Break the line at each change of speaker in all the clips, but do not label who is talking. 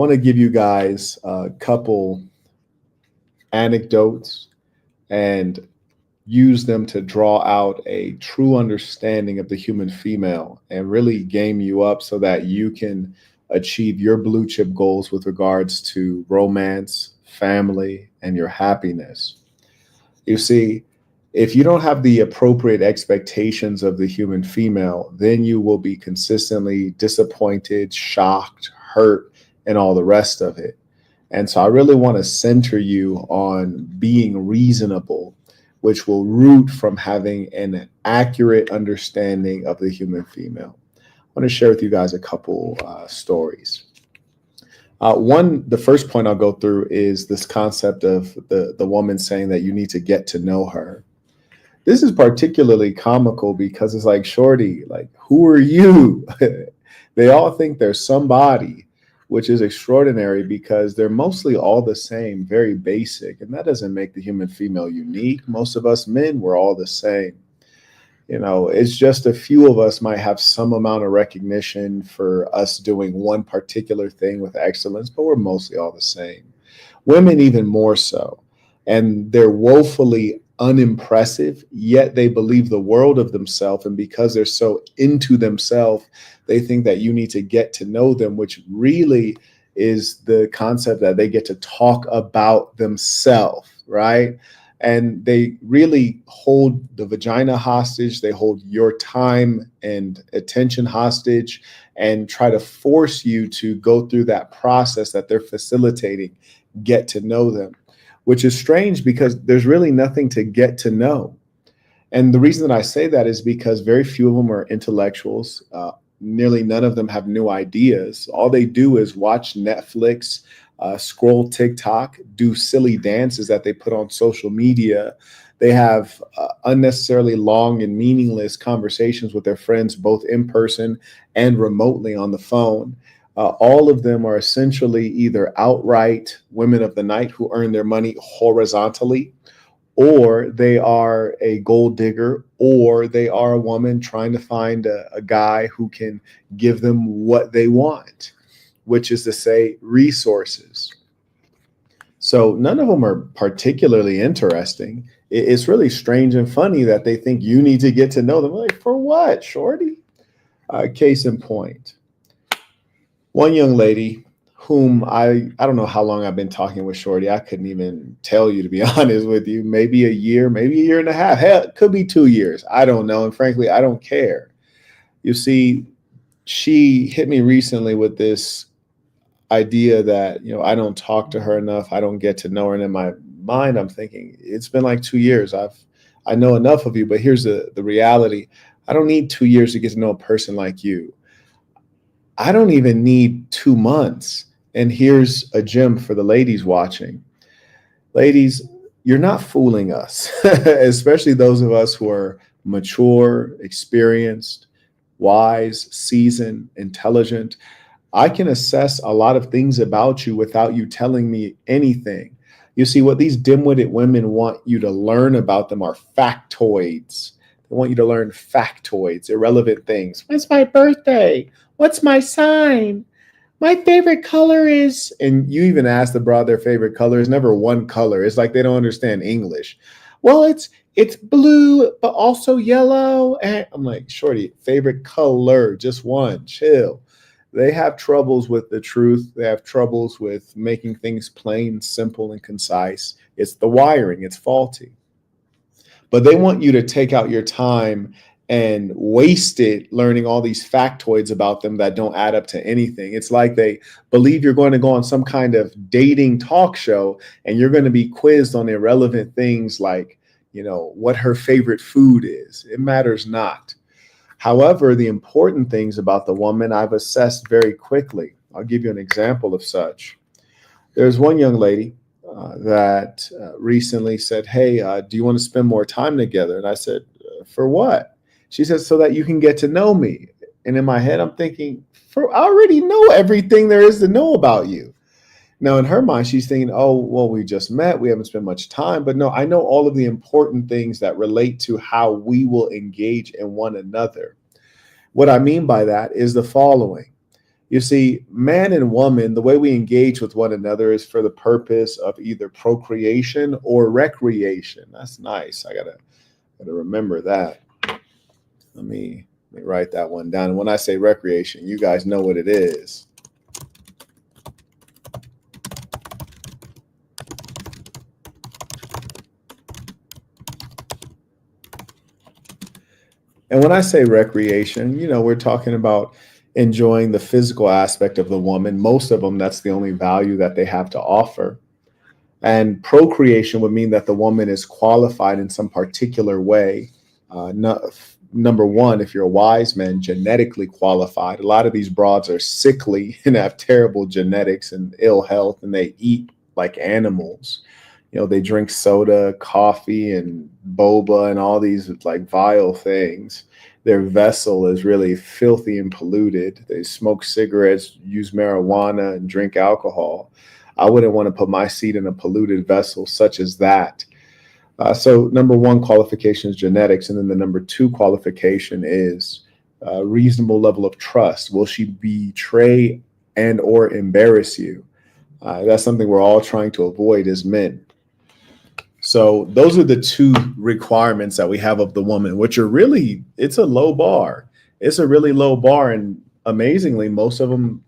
want to give you guys a couple anecdotes and use them to draw out a true understanding of the human female and really game you up so that you can achieve your blue chip goals with regards to romance, family, and your happiness. You see, if you don't have the appropriate expectations of the human female, then you will be consistently disappointed, shocked, hurt, and all the rest of it. And so I really want to center you on being reasonable, which will root from having an accurate understanding of the human female. I want to share with you guys a couple stories. The first point I'll go through is this concept of the woman saying that you need to get to know her. This is particularly comical because it's like, shorty, like, who are you? They all think they're somebody, which is extraordinary because they're mostly all the same, very basic. And that doesn't make the human female unique. Most of us men, we're all the same. It's just a few of us might have some amount of recognition for us doing one particular thing with excellence, but we're mostly all the same. Women even more so. And they're woefully unimpressive, yet they believe the world of themselves. And because they're so into themselves, they think that you need to get to know them, which really is the concept that they get to talk about themselves, right? And they really hold the vagina hostage. They hold your time and attention hostage and try to force you to go through that process that they're facilitating, get to know them, which is strange because there's really nothing to get to know. And the reason that I say that is because very few of them are intellectuals. Nearly none of them have new ideas. All they do is watch Netflix, scroll TikTok, do silly dances that they put on social media. They have unnecessarily long and meaningless conversations with their friends, both in person and remotely on the phone. All of them are essentially either outright women of the night who earn their money horizontally, or they are a gold digger, or they are a woman trying to find a guy who can give them what they want, which is to say resources. So none of them are particularly interesting. It's really strange and funny that they think you need to get to know them. Like, for what, shorty? Case in point. One young lady whom I don't know how long I've been talking with shorty. I couldn't even tell you, to be honest with you. Maybe a year, maybe a year and a half. Hell, it could be 2 years. I don't know. And frankly, I don't care. You see, she hit me recently with this idea that, I don't talk to her enough. I don't get to know her. And in my mind, I'm thinking, it's been like 2 years. I know enough of you, but here's the reality. I don't need 2 years to get to know a person like you. I don't even need 2 months. And here's a gem for the ladies watching. Ladies, you're not fooling us, especially those of us who are mature, experienced, wise, seasoned, intelligent. I can assess a lot of things about you without you telling me anything. You see, what these dim-witted women want you to learn about them are factoids. They want you to learn factoids, irrelevant things. When's my birthday? What's my sign? My favorite color is, and you even ask the broad their favorite color. It's never one color. It's like they don't understand English. Well, it's blue, but also yellow. And I'm like, shorty, favorite color, just one, chill. They have troubles with the truth. They have troubles with making things plain, simple, and concise. It's the wiring. It's faulty. But they want you to take out your time and waste it learning all these factoids about them that don't add up to anything. It's like they believe you're going to go on some kind of dating talk show and you're going to be quizzed on irrelevant things like, what her favorite food is. It matters not. However, the important things about the woman I've assessed very quickly. I'll give you an example of such. There's one young lady that recently said, hey, do you want to spend more time together? And I said, for what? She said, so that you can get to know me. And in my head, I'm thinking, I already know everything there is to know about you. Now, in her mind, she's thinking, oh, well, we just met. We haven't spent much time. But no, I know all of the important things that relate to how we will engage in one another. What I mean by that is the following. You see, man and woman, the way we engage with one another is for the purpose of either procreation or recreation. That's nice. I gotta remember that. Let me write that one down. And when I say recreation, you guys know what it is. And when I say recreation, we're talking about enjoying the physical aspect of the woman. Most of them, that's the only value that they have to offer. And procreation would mean that the woman is qualified in some particular way. Number one, if you're a wise man, genetically qualified. A lot of these broads are sickly and have terrible genetics and ill health, and they eat like animals. They drink soda, coffee, and boba and all these like vile things. Their vessel is really filthy and polluted. They smoke cigarettes, use marijuana, and drink alcohol. I wouldn't want to put my seed in a polluted vessel such as that. So number one qualification is genetics. And then the number two qualification is a reasonable level of trust. Will she betray and or embarrass you? That's something we're all trying to avoid as men. So those are the two requirements that we have of the woman, which are really, it's a low bar. It's a really low bar. And amazingly, most of them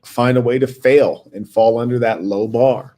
find a way to fail and fall under that low bar.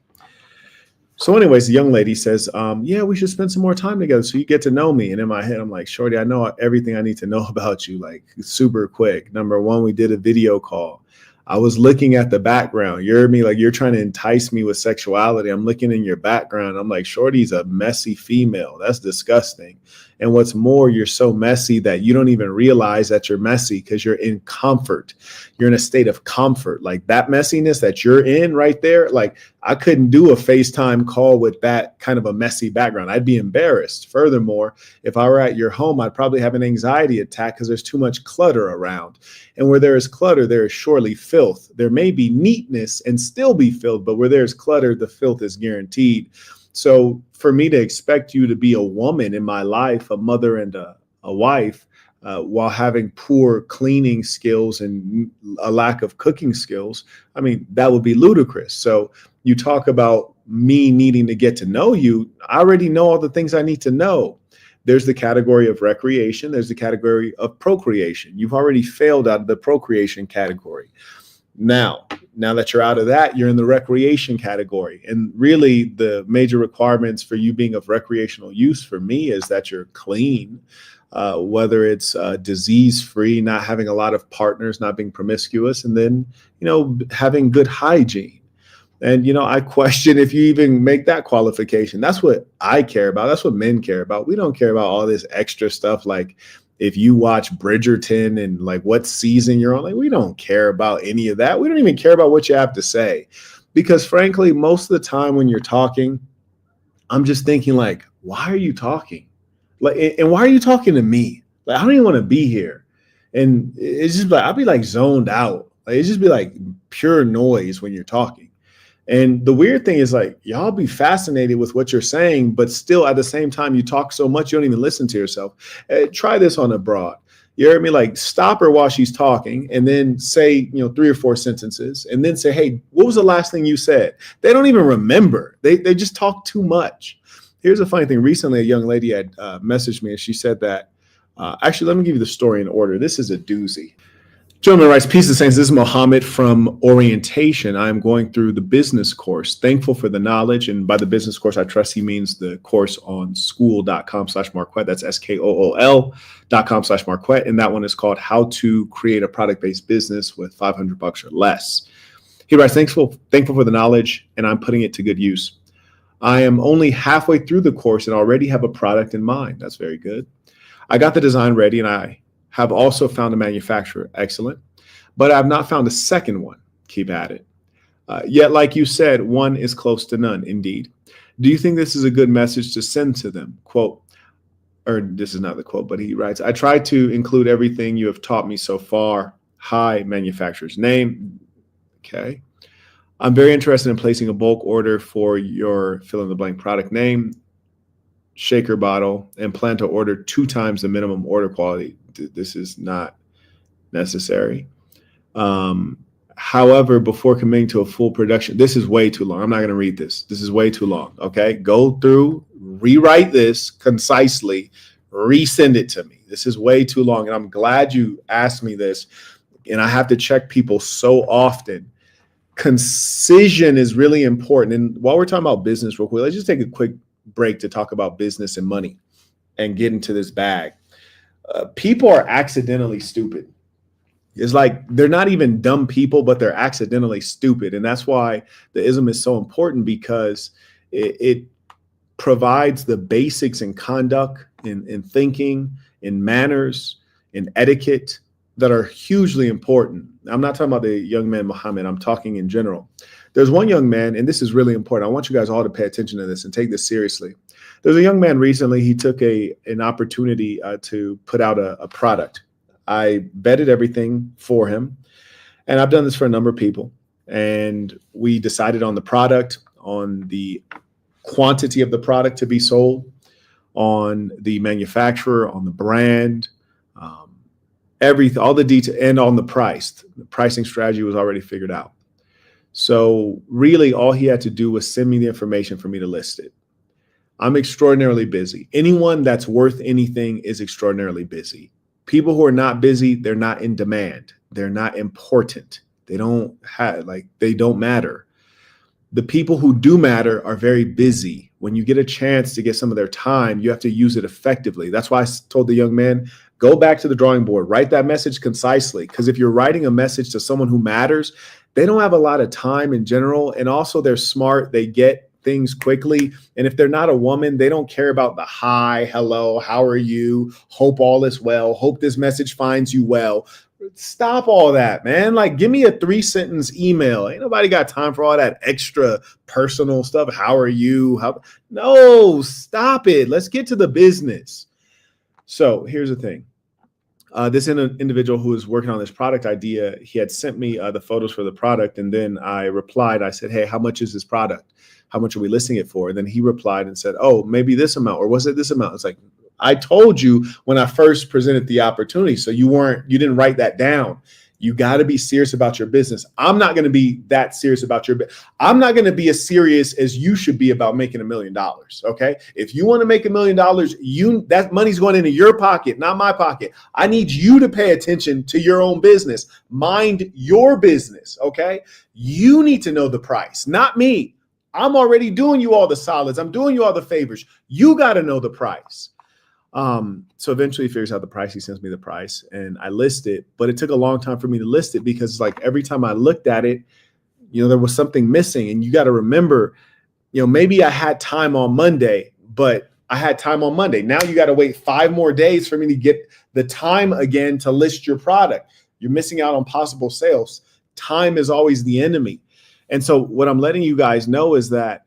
So anyways, the young lady says, yeah, we should spend some more time together so you get to know me. And in my head, I'm like, shorty, I know everything I need to know about you, like super quick. Number one, we did a video call. I was looking at the background. You heard me? Like, you're trying to entice me with sexuality. I'm looking in your background. I'm like, shorty's a messy female. That's disgusting. And what's more, you're so messy that you don't even realize that you're messy because you're in comfort. You're in a state of comfort. Like that messiness that you're in right there. Like I couldn't do a FaceTime call with that kind of a messy background. I'd be embarrassed. Furthermore, if I were at your home, I'd probably have an anxiety attack because there's too much clutter around. And where there is clutter, there is surely filth. There may be neatness and still be filth, but where there's clutter, the filth is guaranteed. So for me to expect you to be a woman in my life, a mother and a wife, while having poor cleaning skills and a lack of cooking skills, I mean, that would be ludicrous. So you talk about me needing to get to know you. I already know all the things I need to know. There's the category of recreation. There's the category of procreation. You've already failed out of the procreation category. Now that you're out of that, you're in the recreation category. And really the major requirements for you being of recreational use for me is that you're clean, whether it's disease-free, not having a lot of partners, not being promiscuous, and then, having good hygiene. And, I question if you even make that qualification. That's what I care about. That's what men care about. We don't care about all this extra stuff like if you watch Bridgerton and like what season you're on. Like, we don't care about any of that. We don't even care about what you have to say. Because frankly, most of the time when you're talking, I'm just thinking like, why are you talking? Like, and why are you talking to me? Like, I don't even want to be here. And it's just like, I'll be like zoned out. Like, it's just be like pure noise when you're talking. And the weird thing is like, y'all be fascinated with what you're saying, but still at the same time, you talk so much, you don't even listen to yourself. Try this on a broad. You heard me? Like, stop her while she's talking and then say, 3 or 4 sentences and then say, hey, what was the last thing you said? They don't even remember. They just talk too much. Here's a funny thing. Recently, a young lady had messaged me and she said that, actually, let me give you the story in order. This is a doozy. Gentlemen writes, peace and saints. This is Mohammed from Orientation. I'm going through the business course. Thankful for the knowledge. And by the business course, I trust he means the course on school.com/Marquett. That's SKOOL.com/Marquett. And that one is called How to Create a Product-Based Business with $500 or Less. He writes, thankful for the knowledge, and I'm putting it to good use. I am only halfway through the course and already have a product in mind. That's very good. I got the design ready and I have also found a manufacturer. Excellent. But I've not found a second one. Keep at it. Yet, like you said, one is close to none. Indeed. Do you think this is a good message to send to them? Quote, or this is not the quote, but he writes, I try to include everything you have taught me so far. Hi, manufacturer's name. Okay. I'm very interested in placing a bulk order for your fill in the blank product name, shaker bottle, and plan to order 2 times the minimum order quality. This is not necessary. However, before committing to a full production, this is way too long. I'm not going to read this. This is way too long. Okay. Go through, rewrite this concisely, resend it to me. This is way too long. And I'm glad you asked me this. And I have to check people so often. Concision is really important. And while we're talking about business real quick, let's just take a quick break to talk about business and money and get into this bag. People are accidentally stupid. It's like they're not even dumb people, but they're accidentally stupid. And that's why the ism is so important, because it provides the basics in conduct, in thinking, in manners, in etiquette that are hugely important. I'm not talking about the young man Muhammad. I'm talking in general. There's one young man, and this is really important. I want you guys all to pay attention to this and take this seriously. There's a young man recently. He took an opportunity to put out a product. I vetted everything for him, and I've done this for a number of people. And we decided on the product, on the quantity of the product to be sold, on the manufacturer, on the brand, everything, all the detail, and on the price. The pricing strategy was already figured out. So really all he had to do was send me the information for me to list it. I'm extraordinarily busy. Anyone that's worth anything is extraordinarily busy. People who are not busy, they're not in demand. They're not important. They don't matter. The people who do matter are very busy. When you get a chance to get some of their time, you have to use it effectively. That's why I told the young man, go back to the drawing board, write that message concisely. Because if you're writing a message to someone who matters, they don't have a lot of time in general. And also they're smart. They get things quickly. And if they're not a woman, they don't care about the hi, hello, how are you? Hope all is well. Hope this message finds you well. Stop all that, man. Like, give me a 3-sentence email. Ain't nobody got time for all that extra personal stuff. How are you? No, stop it. Let's get to the business. So here's the thing. This individual who was working on this product idea, he had sent me the photos for the product. And then I replied, I said, hey, how much is this product? How much are we listing it for? And then he replied and said, oh, maybe this amount, or was it this amount? It's like, I told you when I first presented the opportunity. So you didn't write that down. You got to be serious about your business. I'm not going to be that serious about your business. I'm not going to be as serious as you should be about making $1 million. Okay. If you want to make $1 million, that money's going into your pocket, not my pocket. I need you to pay attention to your own business. Mind your business. Okay. You need to know the price, not me. I'm already doing you all the solids. I'm doing you all the favors. You got to know the price. So eventually he figures out the price. He sends me the price and I list it, but it took a long time for me to list it because like every time I looked at it, there was something missing. And you got to remember, maybe I had time on Monday, but I had time on Monday. Now you got to wait 5 more days for me to get the time again to list your product. You're missing out on possible sales. Time is always the enemy. And so what I'm letting you guys know is that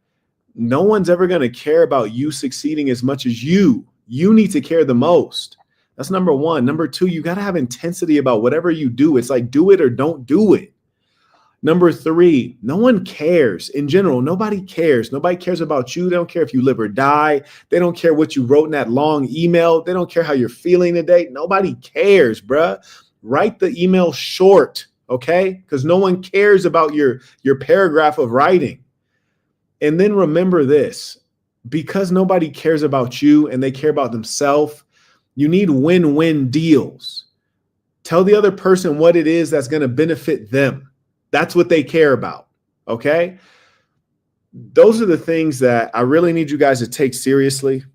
no one's ever going to care about you succeeding as much as you. You need to care the most. That's number one. Number two, you got to have intensity about whatever you do. It's like, do it or don't do it. Number three, no one cares. In general, nobody cares. Nobody cares about you. They don't care if you live or die. They don't care what you wrote in that long email. They don't care how you're feeling today. Nobody cares, bruh. Write the email short, okay? Because no one cares about your paragraph of writing. And then remember this. Because nobody cares about you and they care about themselves, you need win-win deals. Tell the other person what it is that's going to benefit them. That's what they care about. Okay. Those are the things that I really need you guys to take seriously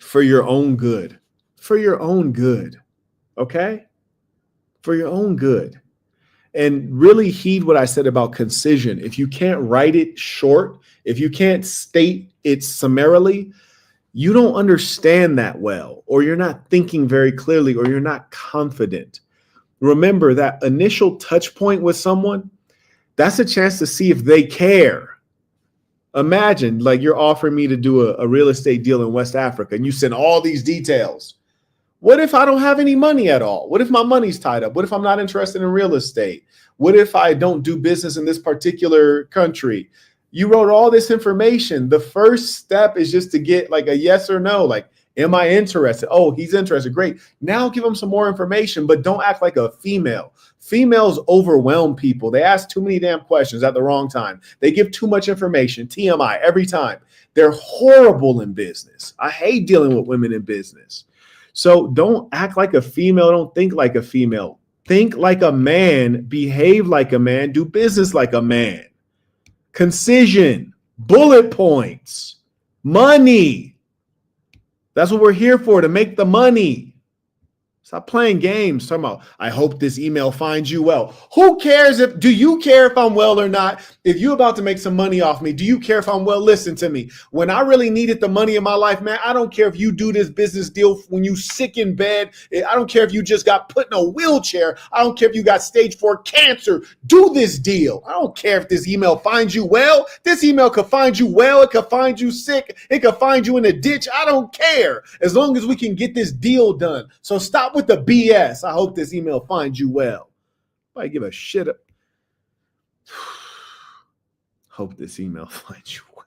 for your own good, for your own good. Okay. For your own good. And really heed what I said about concision. If you can't write it short, if you can't state it summarily, you don't understand that well, or you're not thinking very clearly, or you're not confident. Remember that initial touch point with someone, that's a chance to see if they care. Imagine like you're offering me to do a real estate deal in West Africa and you send all these details. What if I don't have any money at all? What if my money's tied up? What if I'm not interested in real estate? What if I don't do business in this particular country? You wrote all this information. The first step is just to get like a yes or no. Like, Am I interested? Oh, he's interested. Great. Now give him some more information, but don't act like a female. Females overwhelm people. They ask too many damn questions at the wrong time. They give too much information. TMI every time. They're horrible in business. I hate dealing with women in business. So don't act like a female. Don't think like a female. Think like a man. Behave like a man. Do business like a man. Concision, bullet points, money. That's what we're here for, to make the money. Stop playing games. Talking about, I hope this email finds you well. Who cares do you care if I'm well or not? If you're about to make some money off me, do you care if I'm well? Listen to me. When I really needed the money in my life, man, I don't care if you do this business deal when you sick in bed. I don't care if you just got put in a wheelchair. I don't care if you got stage 4 cancer. Do this deal. I don't care if this email finds you well. This email could find you well. It could find you sick. It could find you in a ditch. I don't care. As long as we can get this deal done. So stop with the BS. I hope this email finds you well. I give a shit. Hope this email finds you well.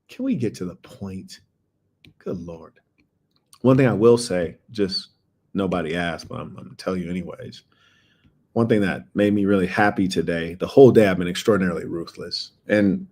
Can we get to the point? Good Lord. One thing I will say, just nobody asked, but I'm going to tell you anyways. One thing that made me really happy today, the whole day I've been extraordinarily ruthless. And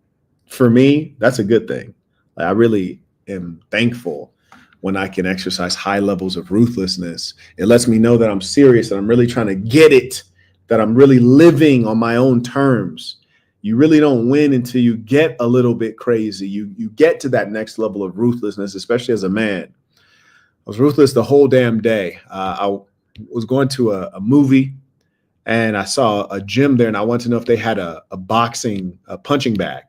for me, that's a good thing. I really am thankful when I can exercise high levels of ruthlessness. It lets me know that I'm serious, that I'm really trying to get it, that I'm really living on my own terms. You really don't win until you get a little bit crazy. You get to that next level of ruthlessness, especially as a man. I was ruthless the whole damn day. I was going to a movie and I saw a gym there and I wanted to know if they had a punching bag.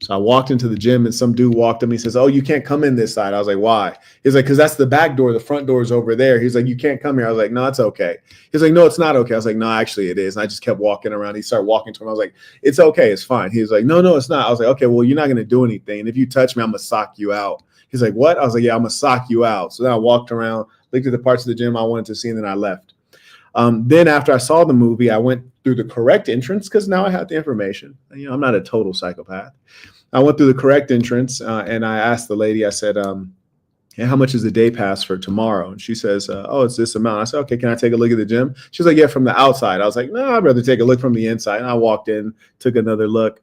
So I walked into the gym and some dude walked up and he says, oh, you can't come in this side. I was like, why? He's like, because that's the back door. The front door is over there. He's like, you can't come here. I was like, no, it's okay. He's like, no, it's not okay. I was like, no, actually it is. And I just kept walking around. He started walking to him. I was like, it's okay. It's fine. He was like, no, it's not. I was like, okay, well, you're not going to do anything. And if you touch me, I'm going to sock you out. He's like, what? I was like, yeah, I'm going to sock you out. So then I walked around, looked at the parts of the gym I wanted to see, and then I left. Then after I saw the movie, I went through the correct entrance because now I had the information. You know, I'm not a total psychopath. I went through the correct entrance and I asked the lady, I said, hey, how much is the day pass for tomorrow? And she says, oh, it's this amount. I said, okay, can I take a look at the gym? She's like, yeah, from the outside. I was like, no, I'd rather take a look from the inside. And I walked in, took another look.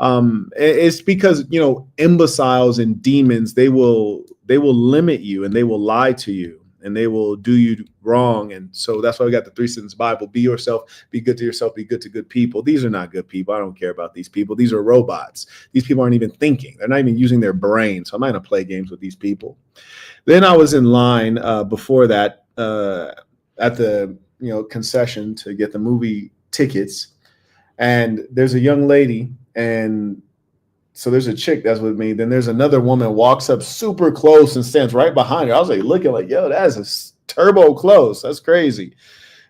It's because, you know, imbeciles and demons, they will limit you and they will lie to you and they will do you wrong. And so that's why we got the 3-sentence Bible. Be yourself, be good to yourself, be good to good people. These are not good people. I don't care about these people. These are robots. These people aren't even thinking. They're not even using their brain. So I'm not going to play games with these people. Then I was in line before that at the concession to get the movie tickets. And there's a young lady, and so there's a chick that's with me. Then there's another woman walks up super close and stands right behind her. I was like looking like, yo, that is a turbo close. That's crazy.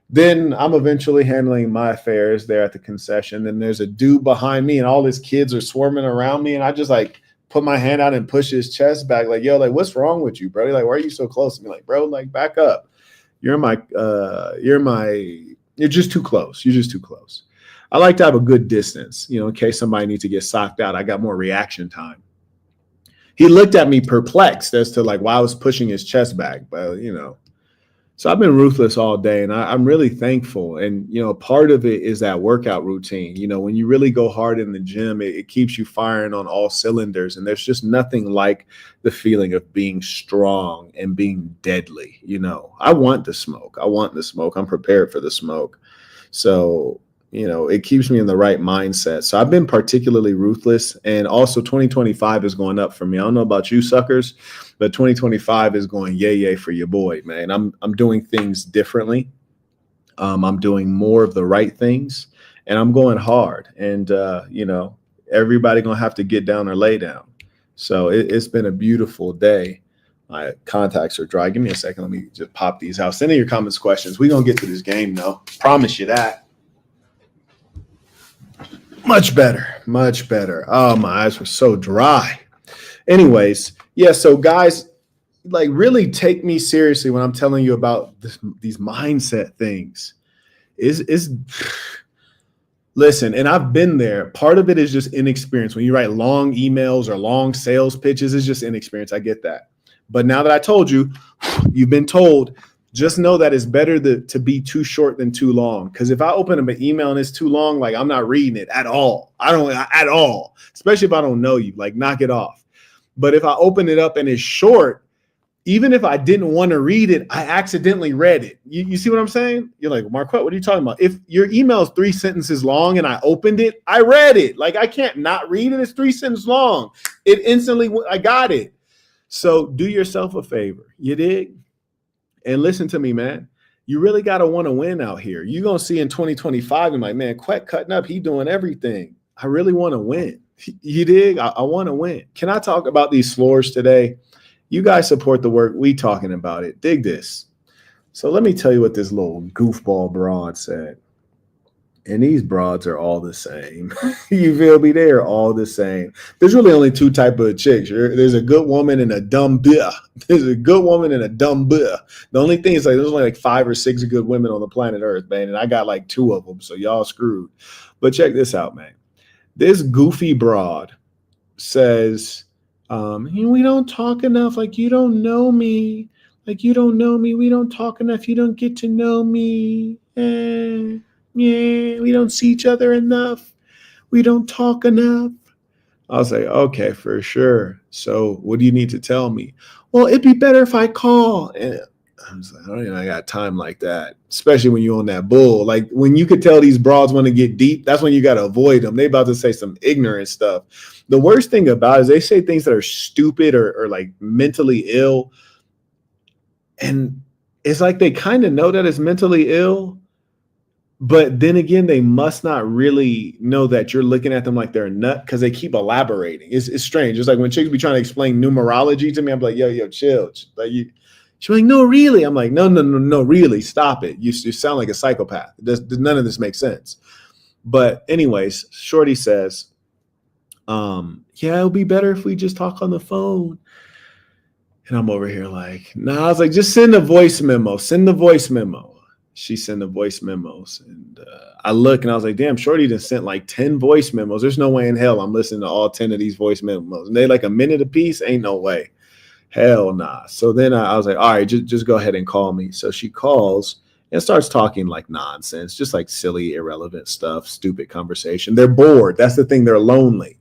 Then I'm eventually handling my affairs there at the concession. Then there's a dude behind me and all his kids are swarming around me. And I just like put my hand out and push his chest back. Like, yo, like, what's wrong with you, bro? Like, why are you so close to me? Like, bro, like back up. You're just too close. You're just too close. I like to have a good distance, in case somebody needs to get socked out. I got more reaction time. He looked at me perplexed as to like why I was pushing his chest back, but so I've been ruthless all day, and I'm really thankful. And part of it is that workout routine. When you really go hard in the gym, it keeps you firing on all cylinders, and there's just nothing like the feeling of being strong and being deadly. I want the smoke. I'm prepared for the smoke. So it keeps me in the right mindset. So I've been particularly ruthless. And also 2025 is going up for me. I don't know about you suckers, but 2025 is going yay for your boy, man. I'm doing things differently. I'm doing more of the right things, and I'm going hard. And, everybody going to have to get down or lay down. So it's been a beautiful day. My contacts are dry. Give me a second. Let me just pop these out. Send in your comments, questions. We're going to get to this game, though. Promise you that. Much better. Oh, my eyes were so dry. Anyways, yeah, so guys, like really take me seriously when I'm telling you about these mindset things. Listen, and I've been there. Part of it is just inexperience. When you write long emails or long sales pitches, it's just inexperience. I get that. But now that I told you, you've been told, just know that it's better to be too short than too long. Because if I open up an email and it's too long, like I'm not reading it at all. I don't at all, especially if I don't know you, like knock it off. But if I open it up and it's short, even if I didn't want to read it, I accidentally read it. You see what I'm saying? You're like, Marquett, what are you talking about? If your email is 3 sentences long and I opened it, I read it. Like I can't not read it. It's 3 sentences long. It instantly, I got it. So do yourself a favor. You dig? And listen to me, man. You really got to want to win out here. You're going to see in 2025, I'm like, man, Quet cutting up. He doing everything. I really want to win. You dig? I want to win. Can I talk about these floors today? You guys support the work. We talking about it. Dig this. So let me tell you what this little goofball broad said. And these broads are all the same. You feel me? They are all the same. There's really only 2 types of chicks. There's a good woman and a dumb bitch. There's a good woman and a dumb bitch. The only thing is like there's only like 5 or 6 good women on the planet Earth, man. And I got like 2 of them. So y'all screwed. But check this out, man. This goofy broad says, we don't talk enough. Like, you don't know me. Like, you don't know me. We don't talk enough. You don't get to know me. Yeah, we don't see each other enough. We don't talk enough. I was like, okay, for sure. So what do you need to tell me? Well, it'd be better if I call. And I was like, I got time like that, especially when you're on that bull. Like when you could tell these broads want to get deep, that's when you got to avoid them. They about to say some ignorant stuff. The worst thing about it is they say things that are stupid or like mentally ill. And it's like they kind of know that it's mentally ill. But then again, they must not really know that you're looking at them like they're a nut because they keep elaborating. It's strange. It's like when chicks be trying to explain numerology to me, I'm like, yo, chill. Like she's like, no, really? I'm like, no, really, stop it. You sound like a psychopath. None of this makes sense. But anyways, Shorty says, it'll be better if we just talk on the phone. And I'm over here like, nah, I was like, just send a voice memo. Send the voice memo. She sent the voice memos. And I look and I was like, damn, Shorty done sent like 10 voice memos. There's no way in hell I'm listening to all 10 of these voice memos. And they like a minute a piece. Ain't no way. Hell nah. So then I was like, all right, just go ahead and call me. So she calls and starts talking like nonsense, just like silly, irrelevant stuff, stupid conversation. They're bored. That's the thing. They're lonely.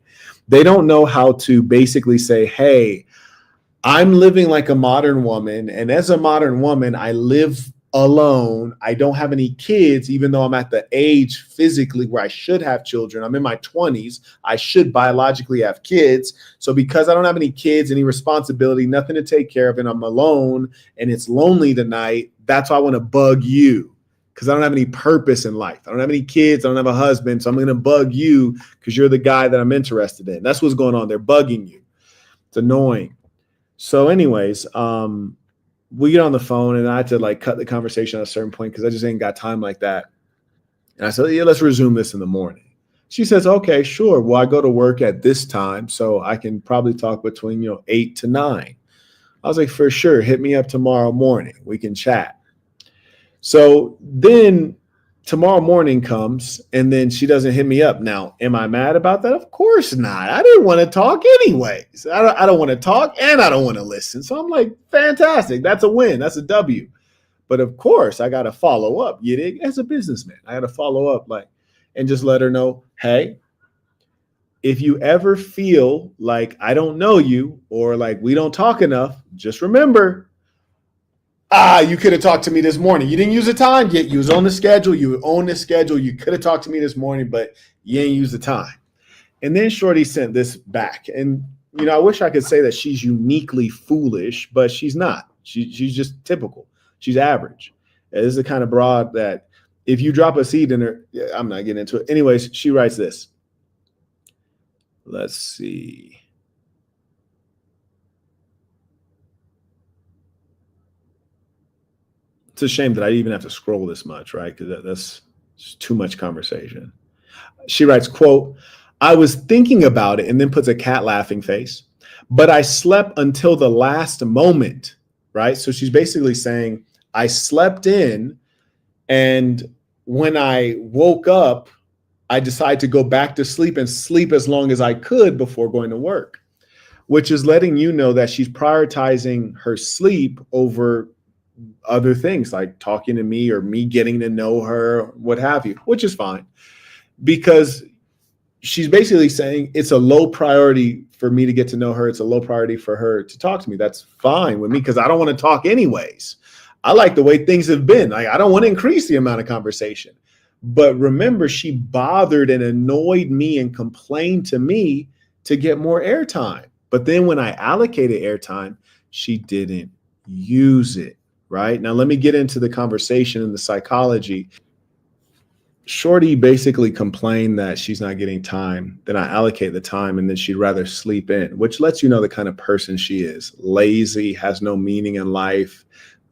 They don't know how to basically say, hey, I'm living like a modern woman. And as a modern woman, I live alone. I don't have any kids, even though I'm at the age physically where I should have children. I'm in my 20s. I should biologically have kids. So because I don't have any kids, any responsibility, nothing to take care of, and I'm alone and it's lonely tonight, that's why I want to bug you, because I don't have any purpose in life. I don't have any kids. I don't have a husband. So I'm going to bug you because you're the guy that I'm interested in. That's what's going on. They're bugging you. It's annoying. So anyways, we get on the phone and I had to like cut the conversation at a certain point because I just ain't got time like that. And I said, yeah, let's resume this in the morning. She says, okay, sure. Well, I go to work at this time, so I can probably talk between 8 to 9. I was like, for sure. Hit me up tomorrow morning. We can chat. So then tomorrow morning comes and then she doesn't hit me up. Now, am I mad about that? Of course not. I didn't want to talk anyways. I don't want to talk and I don't want to listen. So I'm like, fantastic. That's a win. That's a W. But of course, I got to follow up. You dig? As a businessman, I got to follow up and just let her know, hey, if you ever feel like I don't know you or like we don't talk enough, just remember, you could have talked to me this morning. You didn't use the time yet. You was on the schedule. You own the schedule. You could have talked to me this morning, but you ain't used the time. And then Shorty sent this back. And, I wish I could say that she's uniquely foolish, but she's not. She's just typical. She's average. This is the kind of broad that if you drop a seed in her, I'm not getting into it. Anyways, she writes this. Let's see. It's a shame that I even have to scroll this much, right? Because that's just too much conversation. She writes, quote, I was thinking about it, and then puts a cat laughing face, but I slept until the last moment, right? So she's basically saying, I slept in, and when I woke up, I decided to go back to sleep and sleep as long as I could before going to work. which is letting you know that she's prioritizing her sleep over other things like talking to me or me getting to know her, what have you, which is fine because she's basically saying it's a low priority for me to get to know her. It's a low priority for her to talk to me. That's fine with me because I don't want to talk anyways. I like the way things have been. I don't want to increase the amount of conversation. But remember, she bothered and annoyed me and complained to me to get more airtime. But then when I allocated airtime, she didn't use it, right? Now, let me get into the conversation and the psychology. Shorty basically complained that she's not getting time. Then I allocate the time and then she'd rather sleep in, which lets you know the kind of person she is. Lazy, has no meaning in life,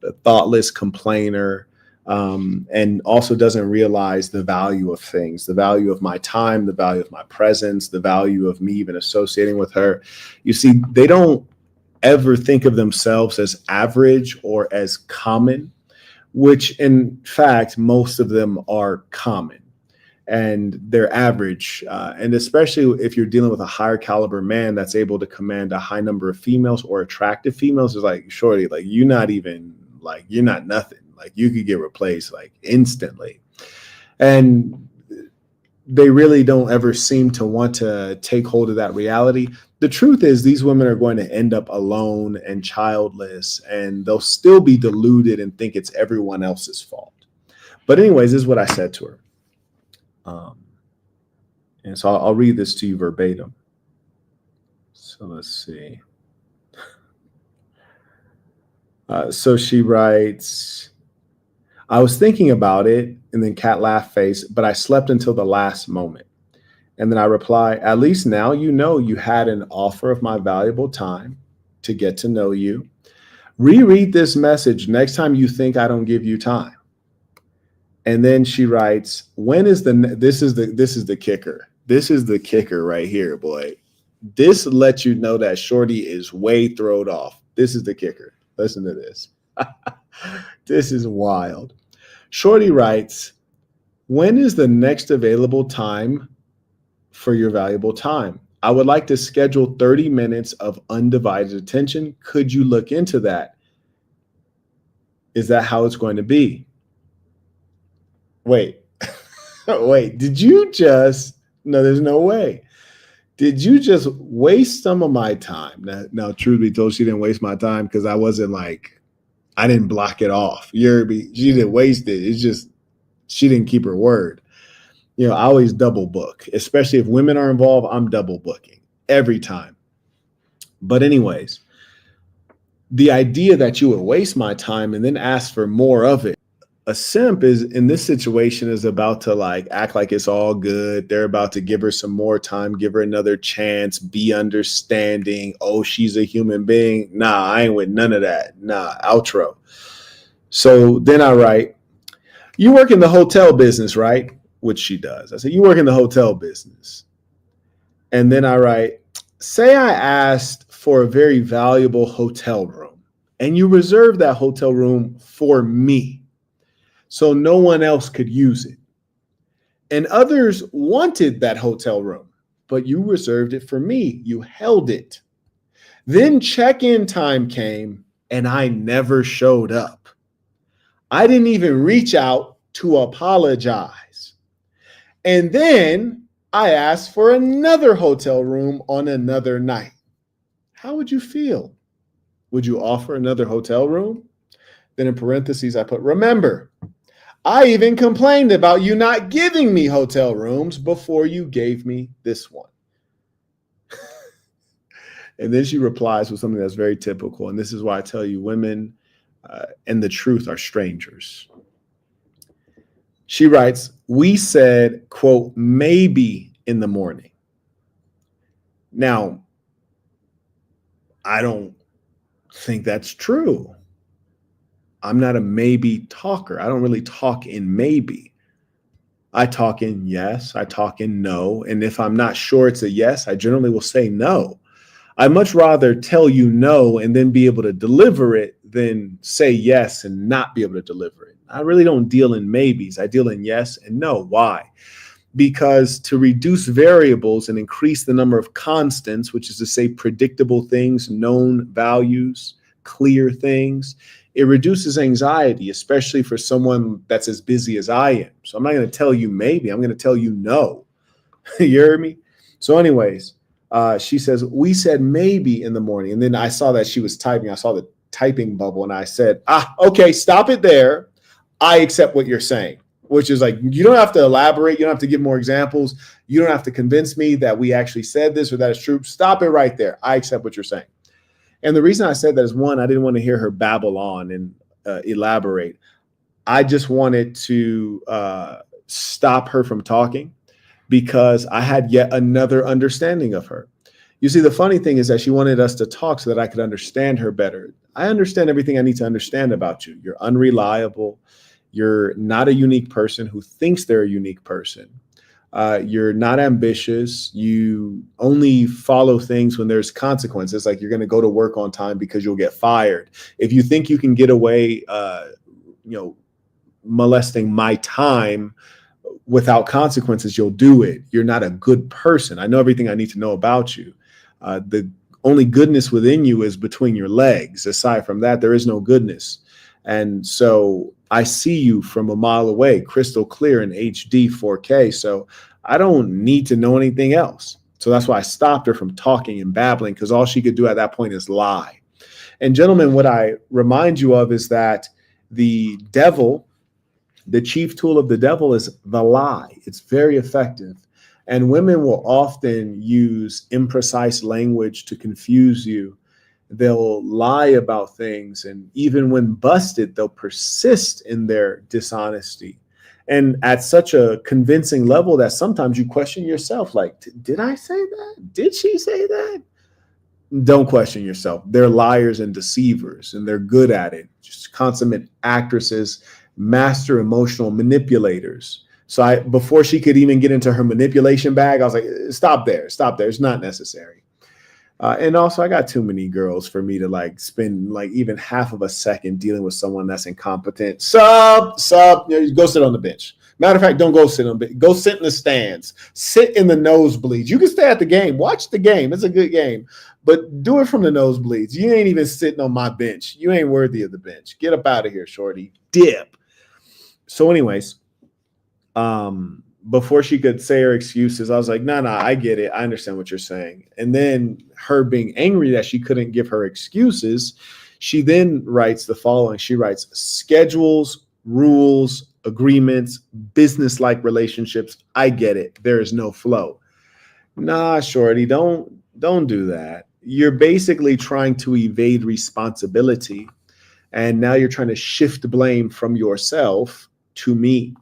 a thoughtless complainer, and also doesn't realize the value of things, the value of my time, the value of my presence, the value of me even associating with her. You see, they don't ever think of themselves as average or as common, which in fact, most of them are common and they're average. And especially if you're dealing with a higher caliber man that's able to command a high number of females or attractive females, is like, shorty, like you're not nothing. Like you could get replaced like instantly. And they really don't ever seem to want to take hold of that reality. The truth is these women are going to end up alone and childless, and they'll still be deluded and think it's everyone else's fault. But anyways, this is what I said to her. And so I'll read this to you verbatim. So let's see. So she writes, I was thinking about it, and then cat laugh face, but I slept until the last moment. And then I reply, at least now you know you had an offer of my valuable time to get to know you. Reread this message next time you think I don't give you time. And then she writes, this is the kicker. This is the kicker right here, boy. This lets you know that shorty is way throwed off. This is the kicker. Listen to this. This is wild. Shorty writes, when is the next available time for your valuable time? I would like to schedule 30 minutes of undivided attention. Could you look into that? Is that how it's going to be? Wait, did you just, no, there's no way. Did you just waste some of my time? Now, truth be told, she didn't waste my time because I wasn't like, I didn't block it off. She didn't waste it. It's just, she didn't keep her word. I always double book, especially if women are involved. I'm double booking every time. But anyways, the idea that you would waste my time and then ask for more of it. A simp is in this situation is about to like act like it's all good. They're about to give her some more time, give her another chance, be understanding. Oh, she's a human being. Nah, I ain't with none of that. Nah, outro. So then I write, you work in the hotel business, right? Which she does. I said, you work in the hotel business. And then I write, say I asked for a very valuable hotel room and you reserved that hotel room for me, so no one else could use it. And others wanted that hotel room, but you reserved it for me. You held it. Then check-in time came and I never showed up. I didn't even reach out to apologize. And then I asked for another hotel room on another night. How would you feel? Would you offer another hotel room? Then in parentheses, I put, remember, I even complained about you not giving me hotel rooms before you gave me this one. And then she replies with something that's very typical. And this is why I tell you women and the truth are strangers. She writes, we said, quote, maybe in the morning. Now, I don't think that's true. I'm not a maybe talker. I don't really talk in maybe. I talk in yes. I talk in no. And if I'm not sure it's a yes, I generally will say no. I'd much rather tell you no and then be able to deliver it than say yes and not be able to deliver it. I really don't deal in maybes. I deal in yes and no. Why? because to reduce variables and increase the number of constants, which is to say predictable things, known values, clear things, it reduces anxiety, especially for someone that's as busy as I am. So I'm not going to tell you maybe, I'm going to tell you no. You heard me? So anyways, she says, we said maybe in the morning. And then I saw that she was typing. I saw the typing bubble and I said, okay, stop it there. I accept what you're saying, which is like, you don't have to elaborate. You don't have to give more examples. You don't have to convince me that we actually said this or that is true. Stop it right there. I accept what you're saying. And the reason I said that is, one, I didn't want to hear her babble on and elaborate. I just wanted to stop her from talking because I had yet another understanding of her. You see, the funny thing is that she wanted us to talk so that I could understand her better. I understand everything I need to understand about you. You're unreliable. You're not a unique person who thinks they're a unique person. You're not ambitious. You only follow things when there's consequences, like you're going to go to work on time because you'll get fired. If you think you can get away, molesting my time without consequences, you'll do it. You're not a good person. I know everything I need to know about you. The only goodness within you is between your legs. Aside from that, there is no goodness. And so I see you from a mile away, crystal clear in HD 4K. So I don't need to know anything else. So that's why I stopped her from talking and babbling, because all she could do at that point is lie. And gentlemen, what I remind you of is that the devil, the chief tool of the devil, is the lie. It's very effective. And women will often use imprecise language to confuse you. They'll lie about things. And even when busted, they'll persist in their dishonesty. And at such a convincing level that sometimes you question yourself, like, did I say that? Did she say that? Don't question yourself. They're liars and deceivers, and they're good at it. Just consummate actresses, master emotional manipulators. So before she could even get into her manipulation bag, I was like, stop there, stop there. It's not necessary. And also, I got too many girls for me to spend even half of a second dealing with someone that's incompetent. Go sit on the bench. Matter of fact, don't go sit on the bench. Go sit in the stands. Sit in the nosebleeds. You can stay at the game. Watch the game. It's a good game. But do it from the nosebleeds. You ain't even sitting on my bench. You ain't worthy of the bench. Get up out of here, shorty. Dip. So anyways, before she could say her excuses, I was like, no, I get it. I understand what you're saying. And then her being angry that she couldn't give her excuses, she then writes the following. She writes, schedules, rules, agreements, business-like relationships. I get it. There is no flow. Nah, shorty, don't do that. You're basically trying to evade responsibility. And now you're trying to shift blame from yourself to me.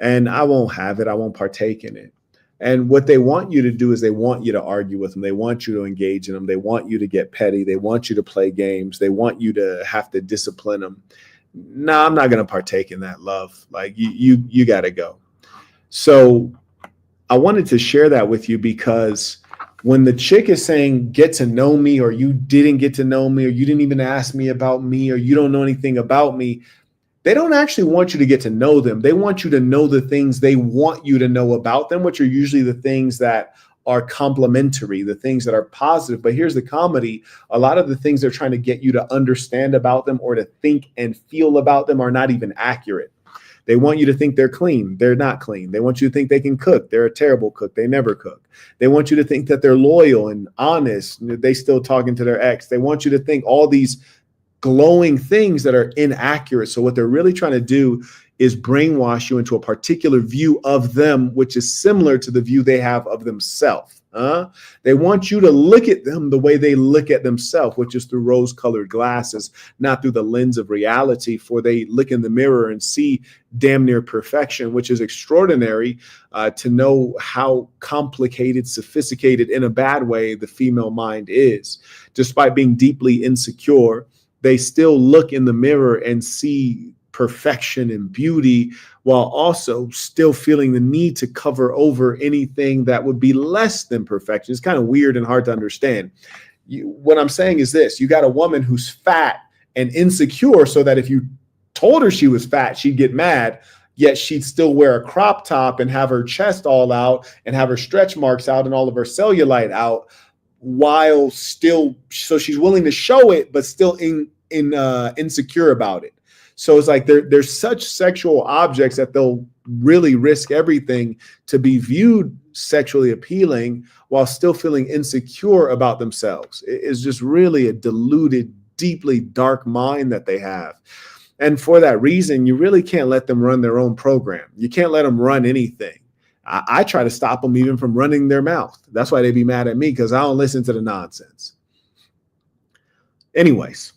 And I won't have it. I won't partake in it. And what they want you to do is they want you to argue with them. They want you to engage in them. They want you to get petty. They want you to play games. They want you to have to discipline them. No, I'm not going to partake in that, love. Like you got to go. So I wanted to share that with you because when the chick is saying, get to know me, or you didn't get to know me, or you didn't even ask me about me, or you don't know anything about me, they don't actually want you to get to know them. They want you to know the things they want you to know about them, which are usually the things that are complimentary, the things that are positive. But here's the comedy. A lot of the things they're trying to get you to understand about them or to think and feel about them are not even accurate. They want you to think they're clean. They're not clean. They want you to think they can cook. They're a terrible cook. They never cook. They want you to think that they're loyal and honest. They still talking to their ex. They want you to think all these glowing things that are inaccurate. So what they're really trying to do is brainwash you into a particular view of them, which is similar to the view they have of themselves. They want you to look at them the way they look at themselves, which is through rose-colored glasses, not through the lens of reality. For they look in the mirror and see damn near perfection, which is extraordinary to know how complicated, sophisticated in a bad way the female mind is. Despite being deeply insecure, they still look in the mirror and see perfection and beauty while also still feeling the need to cover over anything that would be less than perfection. It's kind of weird and hard to understand. What I'm saying is this: you got a woman who's fat and insecure, so that if you told her she was fat, she'd get mad. yet she'd still wear a crop top and have her chest all out and have her stretch marks out and all of her cellulite out, while still, so she's willing to show it, but still insecure about it. So it's like they're such sexual objects that they'll really risk everything to be viewed sexually appealing while still feeling insecure about themselves. It's just really a deluded, deeply dark mind that they have. And for that reason, you really can't let them run their own program. You can't let them run anything. I try to stop them even from running their mouth. That's why they be mad at me, because I don't listen to the nonsense. Anyways,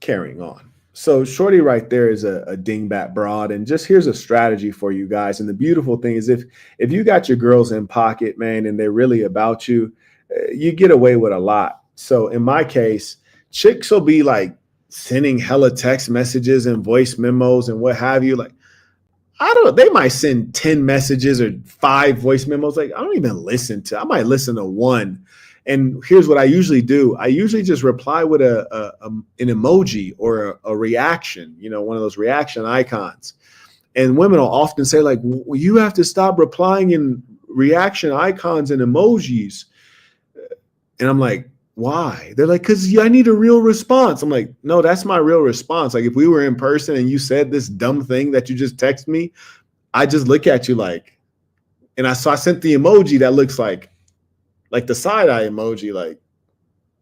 carrying on. So shorty right there is a dingbat broad. And just here's a strategy for you guys. And the beautiful thing is if you got your girls in pocket, man, and they're really about you, you get away with a lot. So in my case, chicks will be like sending hella text messages and voice memos and what have you. Like, they might send 10 messages or 5 voice memos. Like, I don't even listen to, I might listen to one. And here's what I usually do. I usually just reply with an emoji or a reaction, one of those reaction icons. And women will often say like, well, you have to stop replying in reaction icons and emojis. And I'm like, why? They're like, because I need a real response. I'm like, no, that's my real response. Like if we were in person and you said this dumb thing that you just texted me, I just look at you like, and I sent the emoji that looks like the side eye emoji, like,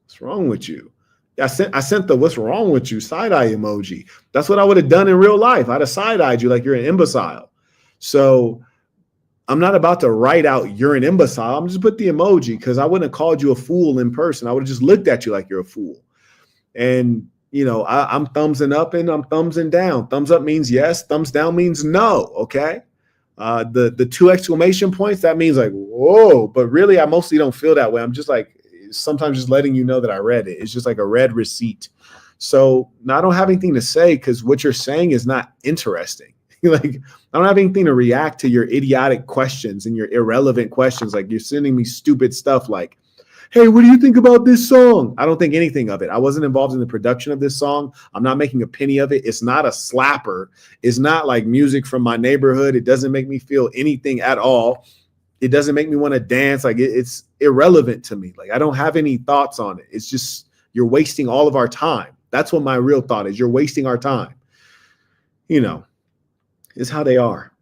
what's wrong with you? I sent the what's wrong with you side eye emoji. That's what I would have done in real life. I'd have side eyed you like you're an imbecile. So I'm not about to write out you're an imbecile. I'm just put the emoji because I wouldn't have called you a fool in person. I would have just looked at you like you're a fool. And, I'm thumbsing up and I'm thumbsing down. Thumbs up means yes. Thumbs down means no. Okay. The 2 exclamation points, that means like, whoa. But really, I mostly don't feel that way. I'm just like, sometimes just letting you know that I read it. It's just like a read receipt. So now I don't have anything to say because what you're saying is not interesting. Like, I don't have anything to react to your idiotic questions and your irrelevant questions. Like you're sending me stupid stuff like, hey, what do you think about this song? I don't think anything of it. I wasn't involved in the production of this song. I'm not making a penny of it. It's not a slapper. It's not like music from my neighborhood. It doesn't make me feel anything at all. It doesn't make me want to dance. Like it's irrelevant to me. Like I don't have any thoughts on it. It's just you're wasting all of our time. That's what my real thought is. You're wasting our time. It's how they are.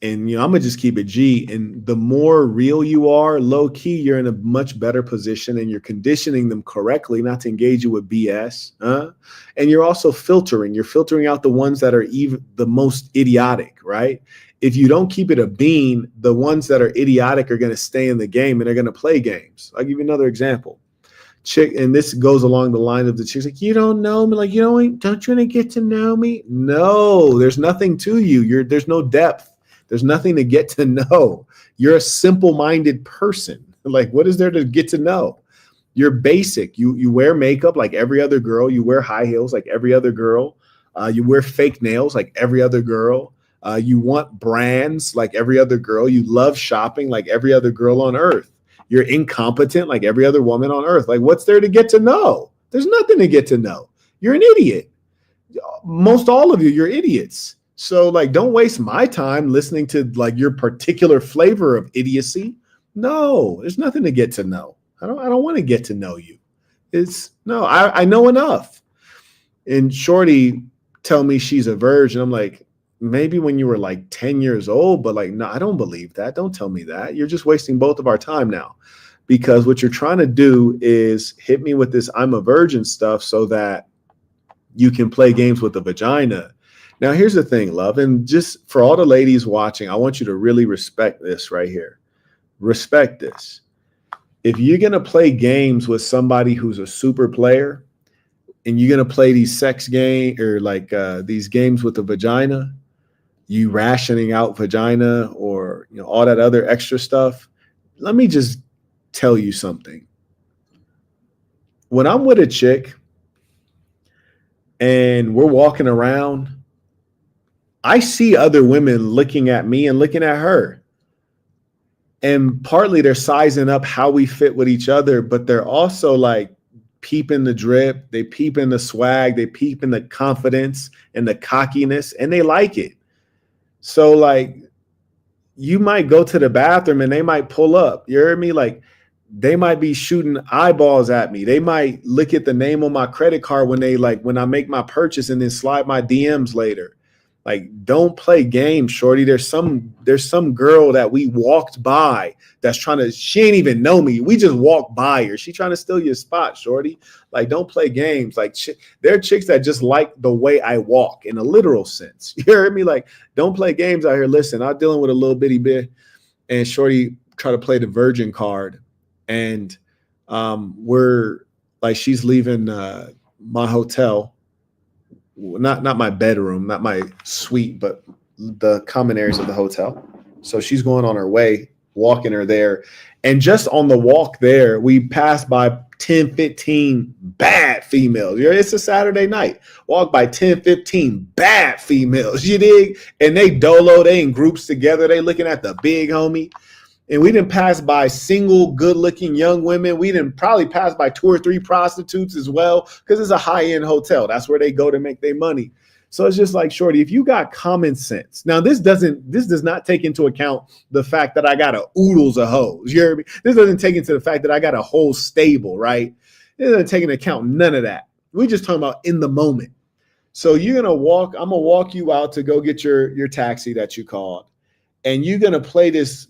And, I'm going to just keep it G. And the more real you are, low key, you're in a much better position and you're conditioning them correctly not to engage you with BS. And you're also filtering. You're filtering out the ones that are even the most idiotic, right? If you don't keep it a bean, the ones that are idiotic are going to stay in the game and they're going to play games. I'll give you another example. Chick, and this goes along the line of the chicks like, you don't know me, like don't you want to get to know me? No, there's nothing to you. There's no depth. There's nothing to get to know. You're a simple-minded person. Like, what is there to get to know? You're basic. You wear makeup like every other girl. You wear high heels like every other girl. You wear fake nails like every other girl. You want brands like every other girl. You love shopping like every other girl on earth. You're incompetent like every other woman on earth. Like, what's there to get to know? There's nothing to get to know. You're an idiot. Most all of you, you're idiots. So like, don't waste my time listening to like your particular flavor of idiocy. No, there's nothing to get to know. I don't want to get to know you. I know enough. And shorty tell me she's a virgin. I'm like, maybe when you were like 10 years old, but like, no, I don't believe that. Don't tell me that. You're just wasting both of our time now, because what you're trying to do is hit me with this I'm a virgin stuff so that you can play games with the vagina. Now, here's the thing, love, and just for all the ladies watching, I want you to really respect this right here. Respect this. If you're going to play games with somebody who's a super player and you're going to play these sex game or like these games with the vagina, you rationing out vagina or all that other extra stuff, let me just tell you something. When I'm with a chick and we're walking around, I see other women looking at me and looking at her. And partly they're sizing up how we fit with each other, but they're also like peeping the drip, they peeping the swag, they peeping the confidence and the cockiness, and they like it. So like you might go to the bathroom and they might pull up. You heard me? Like they might be shooting eyeballs at me. They might look at the name on my credit card when I make my purchase and then slide my DMs later. Like, don't play games, shorty. There's some girl that we walked by that's she ain't even know me. We just walked by her. She trying to steal your spot, shorty. Like, don't play games. Like, there are chicks that just like the way I walk in a literal sense. You heard me? Like, don't play games out here. Listen, I'm dealing with a little bitty bit, and shorty try to play the virgin card, and we're like, she's leaving my hotel. Not my bedroom, not my suite, but the common areas of the hotel. So she's going on her way, walking her there. And just on the walk there, we passed by 10, 15 bad females. It's a Saturday night. Walk by 10, 15 bad females. You dig? And they dolo, they in groups together. They looking at the big homie. And we didn't pass by single, good-looking young women. We didn't probably pass by 2 or 3 prostitutes as well, because it's a high-end hotel. That's where they go to make their money. So it's just like, shorty, if you got common sense. Now, this does not take into account the fact that I got oodles of hoes. You hear me? This doesn't take into the fact that I got a whole stable, right? It doesn't take into account none of that. We're just talking about in the moment. So I'm gonna walk you out to go get your taxi that you called, and you're gonna play this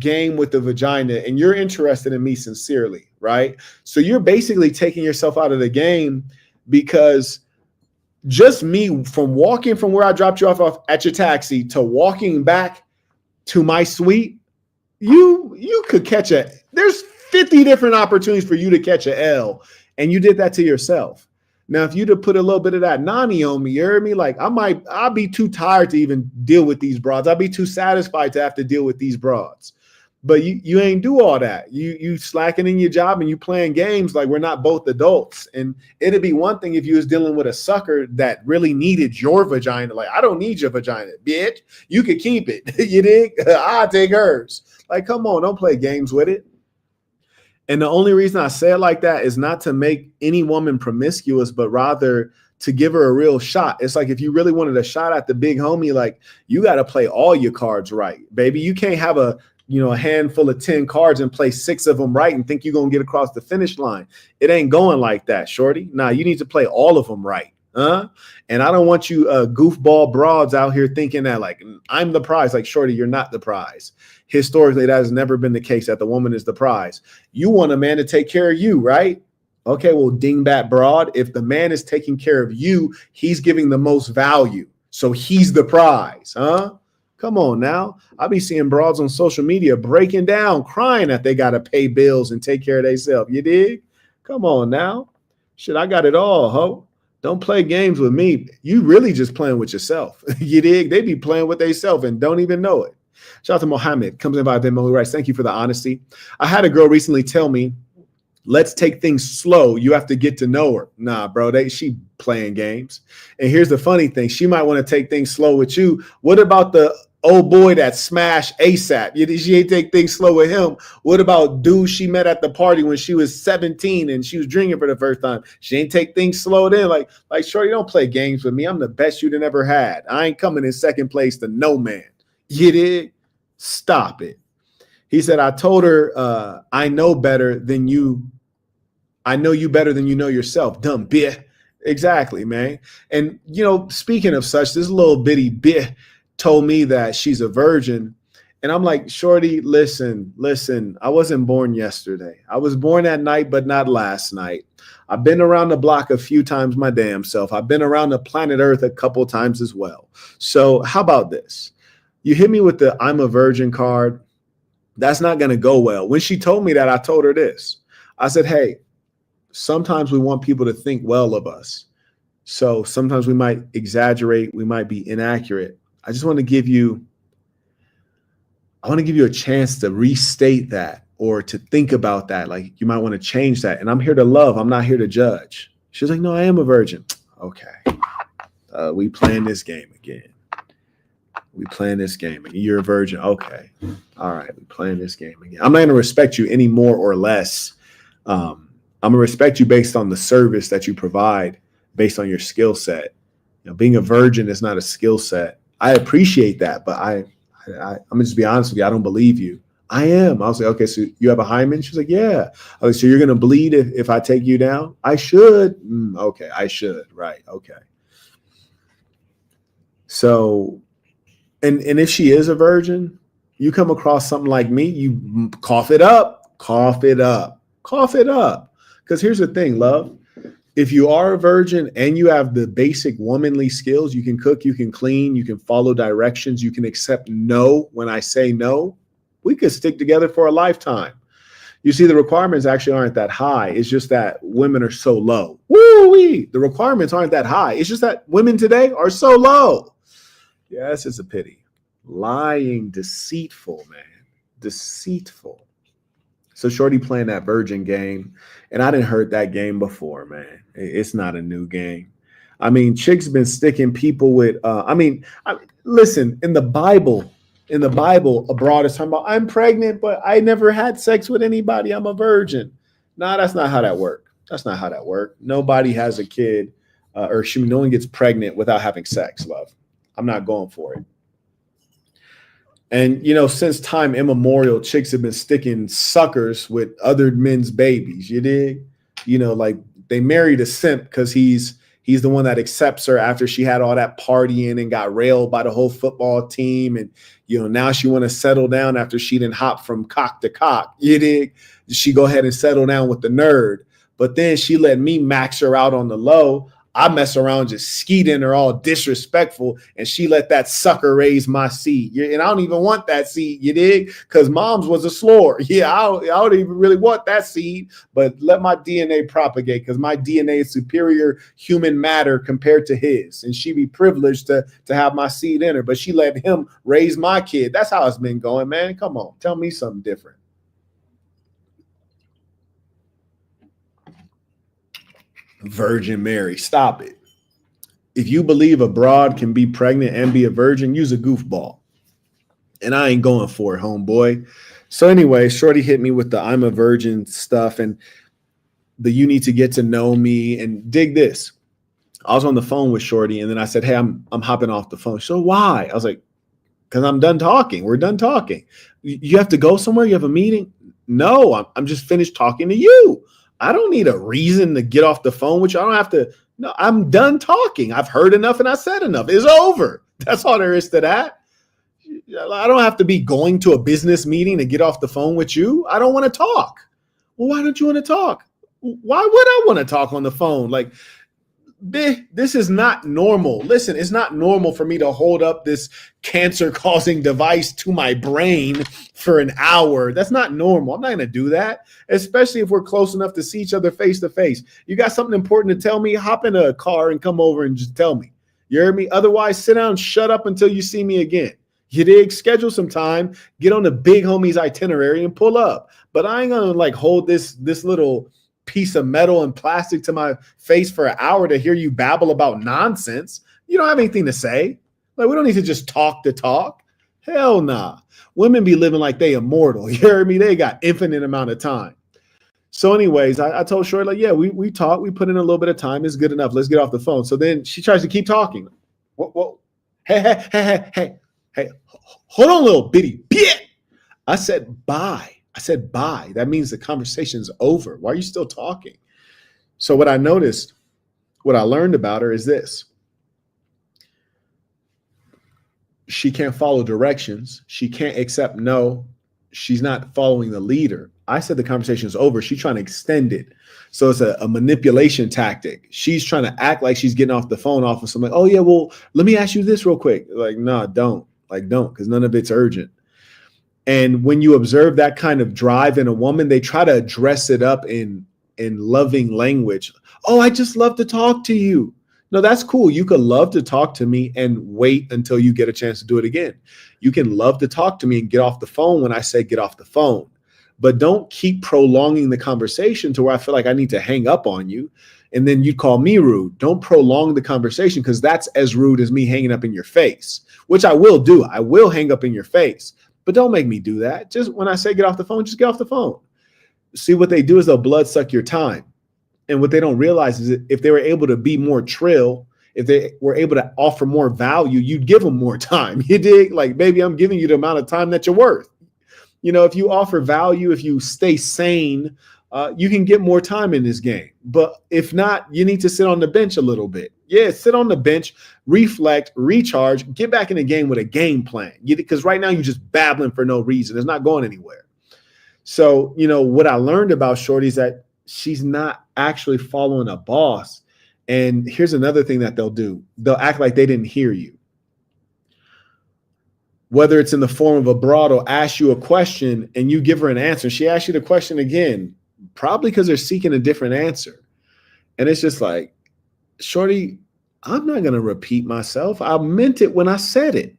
game with the vagina, and you're interested in me sincerely, right? So you're basically taking yourself out of the game, because just me from walking from where I dropped you off at your taxi to walking back to my suite, you could there's 50 different opportunities for you to catch a L, and you did that to yourself. Now, if you'd have put a little bit of that nani on me, you heard me? Like, I'll be too tired to even deal with these broads. I'll be too satisfied to have to deal with these broads. But you ain't do all that. You slacking in your job and you playing games like we're not both adults. And it'd be one thing if you was dealing with a sucker that really needed your vagina. Like, I don't need your vagina, bitch. You could keep it. You dig? I'll take hers. Like, come on, don't play games with it. And the only reason I say it like that is not to make any woman promiscuous, but rather to give her a real shot. It's like, if you really wanted a shot at the big homie, like, you got to play all your cards right, baby. You can't have a handful of 10 cards and play 6 of them right and think you're going to get across the finish line. It ain't going like that, shorty. Nah, you need to play all of them right. And I don't want you goofball broads out here thinking that, like, I'm the prize. Like, shorty, you're not the prize. Historically, that has never been the case, that the woman is the prize. You want a man to take care of you, right? Okay, well, dingbat broad, if the man is taking care of you, he's giving the most value. So he's the prize, huh? Come on now. I be seeing broads on social media breaking down, crying that they got to pay bills and take care of themselves. You dig? Come on now. Shit, I got it all, ho. Don't play games with me. You really just playing with yourself. You dig? They be playing with themselves and don't even know it. Shout out to Mohammed. Comes in by Venmo. He writes, thank you for the honesty. I had a girl recently tell me, let's take things slow. You have to get to know her. Nah, bro, she playing games. And here's the funny thing. She might want to take things slow with you. What about the old boy that smashed ASAP? She ain't take things slow with him. What about dude she met at the party when she was 17 and she was drinking for the first time? She ain't take things slow then. Like, shorty, don't play games with me. I'm the best you'd ever had. I ain't coming in second place to no man. You did? Stop it. He said, I told her, I know better than you. I know you better than you know yourself. Dumb bitch. Exactly, man. And, speaking of such, this little bitty bitch told me that she's a virgin. And I'm like, shorty, listen, I wasn't born yesterday. I was born at night, but not last night. I've been around the block a few times my damn self. I've been around the planet Earth a couple times as well. So how about this? You hit me with the I'm a virgin card. That's not going to go well. When she told me that, I told her this. I said, hey, sometimes we want people to think well of us. So sometimes we might exaggerate. We might be inaccurate. I just want to give you a chance to restate that or to think about that. Like, you might want to change that. And I'm here to love. I'm not here to judge. She was like, no, I am a virgin. Okay. We playing this game again. You're a virgin. Okay. All right. We playing this game again. I'm not going to respect you any more or less. I'm going to respect you based on the service that you provide, based on your skill set. Being a virgin is not a skill set. I appreciate that, but I'm gonna just be honest with you. I don't believe you. I am. I was like, okay, so you have a hymen? She's like, yeah. I was like, so you're gonna bleed if I take you down? I should. Okay, I should. Right. Okay. So, and if she is a virgin, you come across something like me, you cough it up, cough it up, cough it up. Because here's the thing, love. If you are a virgin and you have the basic womanly skills, you can cook, you can clean, you can follow directions, you can accept no when I say no, we could stick together for a lifetime. You see, the requirements actually aren't that high. It's just that women are so low. Woo-wee! The requirements aren't that high. It's just that women today are so low. Yes, it's a pity. Lying, deceitful, man. Deceitful. So Shorty playing that virgin game, and I didn't heard that game before, man. It's not a new game. I mean, chicks been sticking people with. Listen, in the Bible, abroad is talking about I'm pregnant, but I never had sex with anybody. I'm a virgin. Nah, that's not how that works. That's not how that works. Nobody has a kid, no one gets pregnant without having sex, love. I'm not going for it. And, since time immemorial, chicks have been sticking suckers with other men's babies. You dig? Like they married a simp because he's the one that accepts her after she had all that partying and got railed by the whole football team. And, now she want to settle down after she didn't hop from cock to cock. You dig? She go ahead and settle down with the nerd. But then she let me max her out on the low. I mess around just skeeting her all disrespectful, and she let that sucker raise my seed. And I don't even want that seed, you dig? Because mom's was a slore. Yeah, I don't even really want that seed, but let my DNA propagate because my DNA is superior human matter compared to his. And she be privileged to have my seed in her, but she let him raise my kid. That's how it's been going, man. Come on, tell me something different. Virgin Mary, stop it. If you believe a broad can be pregnant and be a virgin, use a goofball. And I ain't going for it, homeboy. So anyway, Shorty hit me with the I'm a virgin stuff and the you need to get to know me. And dig this. I was on the phone with Shorty and then I said, hey, I'm hopping off the phone. So why? I was like, because I'm done talking. We're done talking. You have to go somewhere? You have a meeting? No, I'm just finished talking to you. I don't need a reason to get off the phone with you. I don't have to. No, I'm done talking. I've heard enough and I said enough. It's over. That's all there is to that. I don't have to be going to a business meeting to get off the phone with you. I don't want to talk. Well, why don't you want to talk? Why would I want to talk on the phone? Like, this is not normal. Listen, it's not normal for me to hold up this cancer-causing device to my brain for an hour. That's not normal. I'm not going to do that, especially if we're close enough to see each other face to face. You got something important to tell me? Hop in a car and come over and just tell me. You heard me? Otherwise, sit down and shut up until you see me again. You dig? Schedule some time, get on the big homie's itinerary and pull up. But I ain't going to hold this little piece of metal and plastic to my face for an hour to hear you babble about nonsense. You don't have anything to say. Like, we don't need to just talk to talk. Hell nah. Women be living like they immortal. You heard me? They got infinite amount of time. So anyways, I told Shorty, like, yeah, we talk. We put in a little bit of time. It's good enough. Let's get off the phone. So then she tries to keep talking. Whoa. Hey. Hold on, little bitty bitch. I said, bye. That means the conversation's over. Why are you still talking? So what I learned about her is this. She can't follow directions. She can't accept no. She's not following the leader. I said the conversation is over. She's trying to extend it. So it's a manipulation tactic. She's trying to act like she's getting off the phone off of something. Like, oh yeah, well, let me ask you this real quick. Like, no, don't. Because none of it's urgent. And when you observe that kind of drive in a woman, they try to address it up in loving language. Oh, I just love to talk to you. No, that's cool. You could love to talk to me and wait until you get a chance to do it again. You can love to talk to me and get off the phone when I say get off the phone. But don't keep prolonging the conversation to where I feel like I need to hang up on you. And then you call me rude. Don't prolong the conversation because that's as rude as me hanging up in your face, which I will do. I will hang up in your face. But don't make me do that. Just when I say get off the phone, just get off the phone. See, what they do is they'll blood suck your time. And what they don't realize is that if they were able to be more trill If they were able to offer more value, you'd give them more time. You dig? Like, baby, I'm giving you the amount of time that you're worth. If you offer value, if you stay sane, you can get more time in this game. But if not, you need to sit on the bench a little bit. Yeah, sit on the bench, reflect, recharge, get back in the game with a game plan. Because right now you're just babbling for no reason. It's not going anywhere. So, what I learned about Shorty is that she's not actually following a boss. And here's another thing that they'll do. They'll act like they didn't hear you. Whether it's in the form of a broad or ask you a question and you give her an answer, she asks you the question again, probably because they're seeking a different answer. And it's just like, Shorty, I'm not going to repeat myself. I meant it when I said it.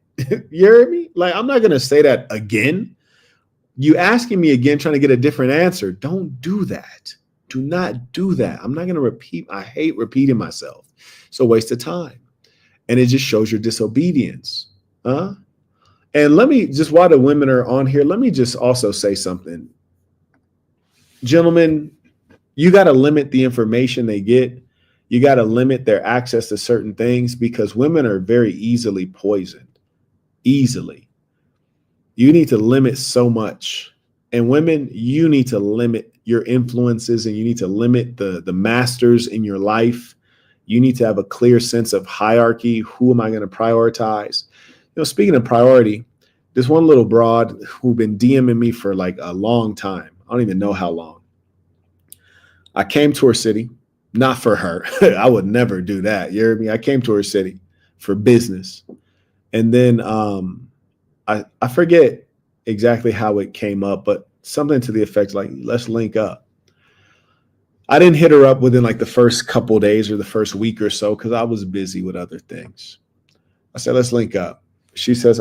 You heard me? Like, I'm not going to say that again. You asking me again, trying to get a different answer. Don't do that. Do not do that. I'm not going to repeat. I hate repeating myself. It's a waste of time. And it just shows your disobedience. And let me just, while the women are on here, let me just also say something. Gentlemen, you got to limit the information they get. You got to limit their access to certain things because women are very easily poisoned. Easily. You need to limit so much. And women, you need to limit your influences and you need to limit the masters in your life. You need to have a clear sense of hierarchy. Who am I going to prioritize? Speaking of priority, this one little broad who been DMing me for like a long time. I don't even know how long. I came to her city, not for her. I would never do that. You heard me? I came to her city for business. And then I forget exactly how it came up, but something to the effect like, let's link up. I didn't hit her up within like the first couple of days or the first week or so because I was busy with other things. I said, let's link up. She says,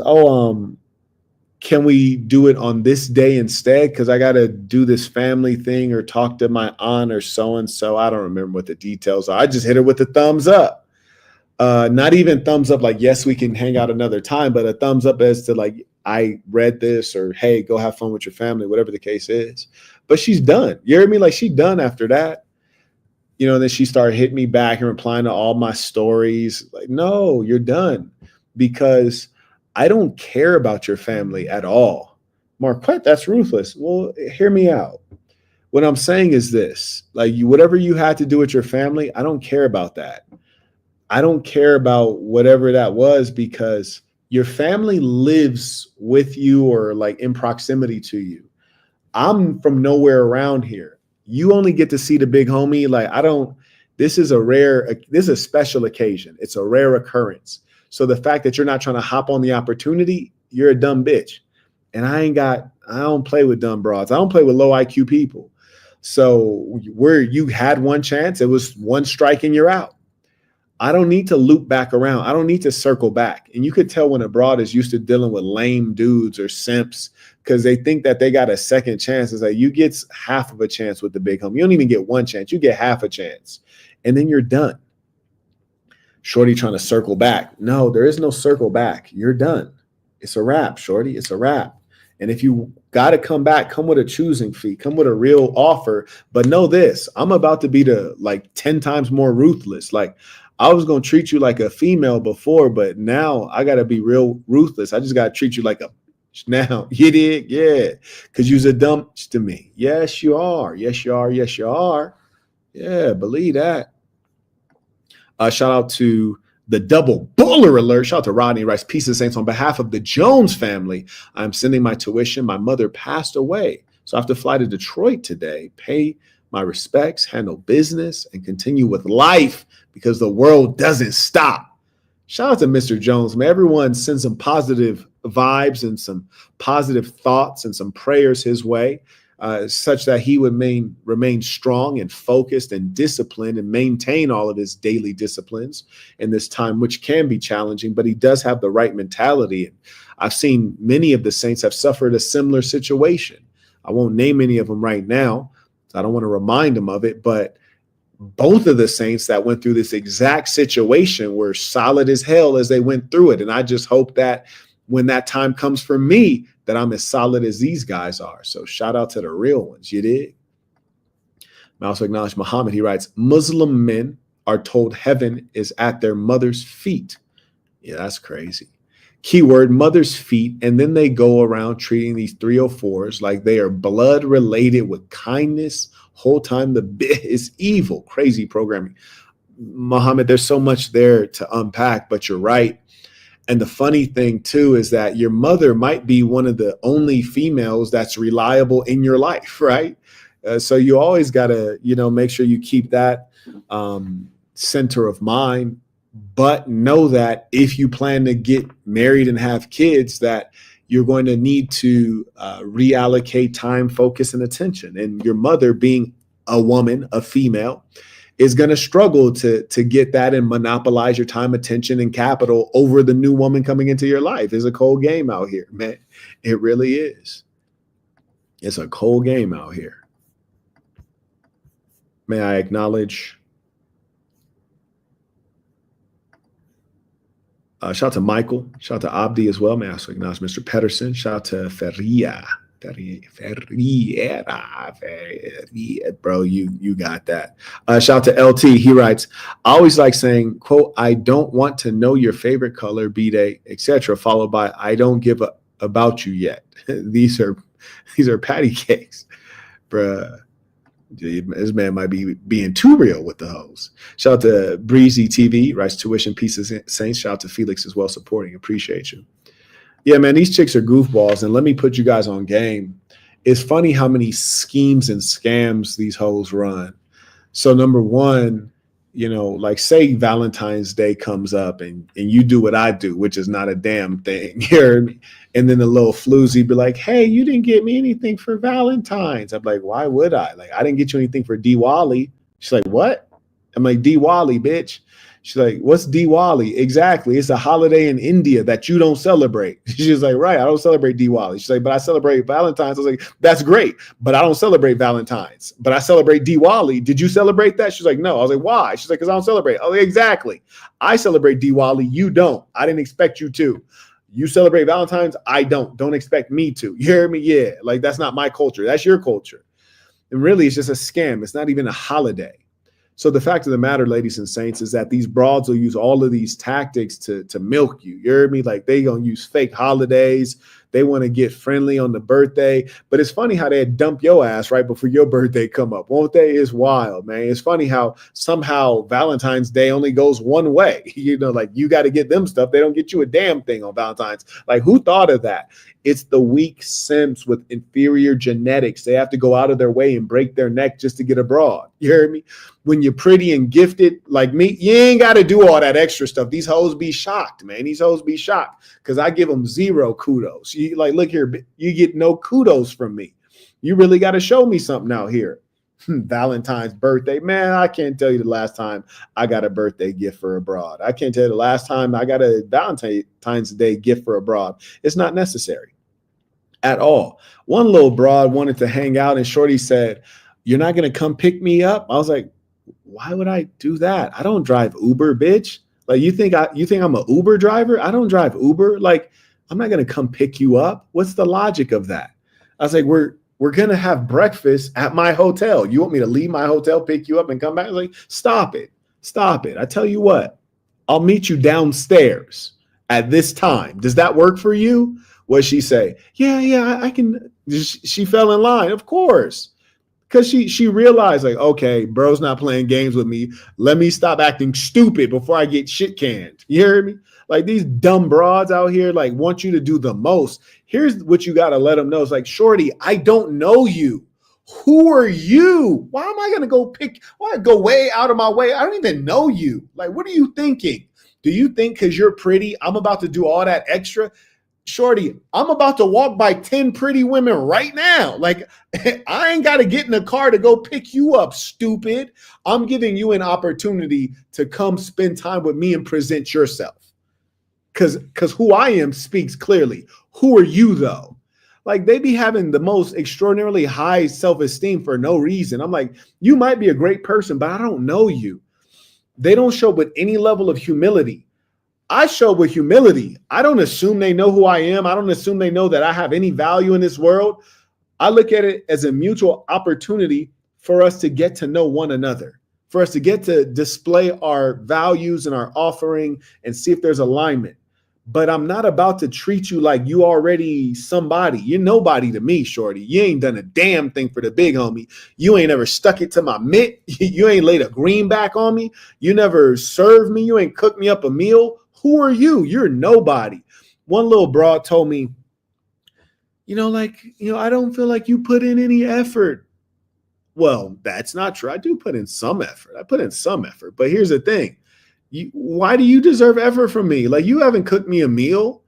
can we do it on this day instead? Because I got to do this family thing or talk to my aunt or so-and-so. I don't remember what the details are. I just hit her with a thumbs up. Not even thumbs up like, yes, we can hang out another time, but a thumbs up as to like, I read this or, hey, go have fun with your family, whatever the case is. But she's done. You hear me? Like she's done after that. Then she started hitting me back and replying to all my stories. Like, no, you're done because I don't care about your family at all. Marquett, that's ruthless. Well, hear me out. What I'm saying is this, like whatever you had to do with your family, I don't care about that. I don't care about whatever that was because your family lives with you or like in proximity to you. I'm from nowhere around here. You only get to see the big homie. Like this is a special occasion. It's a rare occurrence. So the fact that you're not trying to hop on the opportunity, you're a dumb bitch. And I don't play with dumb broads. I don't play with low IQ people. So where you had one chance, it was one strike and you're out. I don't need to loop back around. I don't need to circle back. And you could tell when a broad is used to dealing with lame dudes or simps because they think that they got a second chance. It's like you get half of a chance with the big homie. You don't even get one chance. You get half a chance. And then you're done. Shorty trying to circle back. No, there is no circle back. You're done. It's a wrap, Shorty. It's a wrap. And if you got to come back, come with a choosing fee, come with a real offer. But know this, I'm about to be 10 times more ruthless. Like I was going to treat you like a female before, but now I got to be real ruthless. I just got to treat you like a now. You did? Yeah. Because you're a dumb to me. Yes, you are. Yes, you are. Yes, you are. Yeah, believe that. Shout out to the double buller alert. Shout out to Rodney Rice. Peace and saints. On behalf of the Jones family, I'm sending my tuition. My mother passed away, so I have to fly to Detroit today, pay my respects, handle business, and continue with life because the world doesn't stop. Shout out to Mr. Jones. May everyone send some positive vibes and some positive thoughts and some prayers his way. Such that he would remain strong and focused and disciplined and maintain all of his daily disciplines in this time, which can be challenging, but he does have the right mentality. And I've seen many of the saints have suffered a similar situation. I won't name any of them right now. So I don't want to remind them of it, but both of the saints that went through this exact situation were solid as hell as they went through it. And I just hope that when that time comes for me, that I'm as solid as these guys are. So shout out to the real ones. You did. I also acknowledge Muhammad. He writes, Muslim men are told heaven is at their mother's feet. Yeah, that's crazy. Keyword mother's feet. And then they go around treating these 304s like they are blood related with kindness. Whole time the bit is evil. Crazy programming. Muhammad, there's so much there to unpack, but you're right. And the funny thing too is that your mother might be one of the only females that's reliable in your life, right? So you always got to, make sure you keep that center of mind. But know that if you plan to get married and have kids, that you're going to need to reallocate time, focus, and attention. And your mother, being a woman, a female, is going to struggle to get that and monopolize your time, attention, and capital over the new woman coming into your life. It's a cold game out here, man. It really is. It's a cold game out here. May I acknowledge? Shout out to Michael. Shout out to Abdi as well. May I also acknowledge Mr. Pedersen. Shout out to Ferria. Bro, you got that. Shout out to LT. He writes, I always like saying, quote, I don't want to know your favorite color, B-Day, etc., followed by I don't give a about you yet. These are patty cakes. Bruh. This man might be being too real with the hoes. Shout out to Breezy TV, writes tuition pieces saints. Shout out to Felix as well, supporting. Appreciate you. Yeah, man, these chicks are goofballs. And let me put you guys on game. It's funny how many schemes and scams these hoes run. So number one, like say Valentine's Day comes up and you do what I do, which is not a damn thing. You heard me? And then the little floozy be like, hey, you didn't get me anything for Valentine's. I'm like, why would I? Like, I didn't get you anything for Diwali. She's like, what? I'm like, Diwali, bitch. She's like, what's Diwali? Exactly. It's a holiday in India that you don't celebrate. She's like, right, I don't celebrate Diwali. She's like, but I celebrate Valentine's. I was like, that's great, but I don't celebrate Valentine's. But I celebrate Diwali. Did you celebrate that? She's like, no. I was like, why? She's like, because I don't celebrate. Oh, exactly. I celebrate Diwali. You don't. I didn't expect you to. You celebrate Valentine's. I don't. Don't expect me to. You hear me? Yeah. Like, that's not my culture. That's your culture. And really, it's just a scam. It's not even a holiday. So the fact of the matter, ladies and saints, is that these broads will use all of these tactics to milk you. You heard me? Like they gonna use fake holidays. They want to get friendly on the birthday. But it's funny how they dump your ass right before your birthday come up. Won't they? It's wild, man. It's funny how somehow Valentine's Day only goes one way. Like you got to get them stuff. They don't get you a damn thing on Valentine's. Like who thought of that? It's the weak simps with inferior genetics. They have to go out of their way and break their neck just to get a broad. You heard me? When you're pretty and gifted like me, you ain't got to do all that extra stuff. These hoes be shocked, man. These hoes be shocked because I give them zero kudos. You like, look here, you get no kudos from me. You really got to show me something out here. Valentine's birthday, man, I can't tell you the last time I got a birthday gift for a broad. I can't tell you the last time I got a Valentine's Day gift for a broad. It's not necessary at all. One little broad wanted to hang out and shorty said, you're not going to come pick me up? I was like, why would I do that? I don't drive Uber, bitch. Like you think I'm a Uber driver? I don't drive Uber. Like I'm not going to come pick you up. What's the logic of that? I was like, we're going to have breakfast at my hotel. You want me to leave my hotel, pick you up and come back? I was like, stop it. Stop it. I tell you what, I'll meet you downstairs at this time. Does that work for you? What'd she say? Yeah, I can. She fell in line, of course. Because she realized, like, okay, bro's not playing games with me. Let me stop acting stupid before I get shit canned. You hear me? Like these dumb broads out here, like, want you to do the most. Here's what you got to let them know. It's like, shorty, I don't know you. Who are you? Why am I going to go way out of my way? I don't even know you. Like, what are you thinking? Do you think because you're pretty, I'm about to do all that extra? Shorty, I'm about to walk by 10 pretty women right now. Like, I ain't got to get in a car to go pick you up, stupid. I'm giving you an opportunity to come spend time with me and present yourself. Because who I am speaks clearly. Who are you, though? Like, they be having the most extraordinarily high self-esteem for no reason. I'm like, you might be a great person, but I don't know you. They don't show with any level of humility. I show with humility. I don't assume they know who I am. I don't assume they know that I have any value in this world. I look at it as a mutual opportunity for us to get to know one another. for us to get to display our values and our offering and see if there's alignment. But I'm not about to treat you like you already somebody. You're nobody to me, shorty. You ain't done a damn thing for the big homie. You ain't ever stuck it to my mitt. You ain't laid a greenback on me. You never served me. You ain't cooked me up a meal. Who are you? You're nobody. One little broad told me, I don't feel like you put in any effort. Well, that's not true. I do put in some effort. But here's the thing. Why do you deserve effort from me? Like, you haven't cooked me a meal.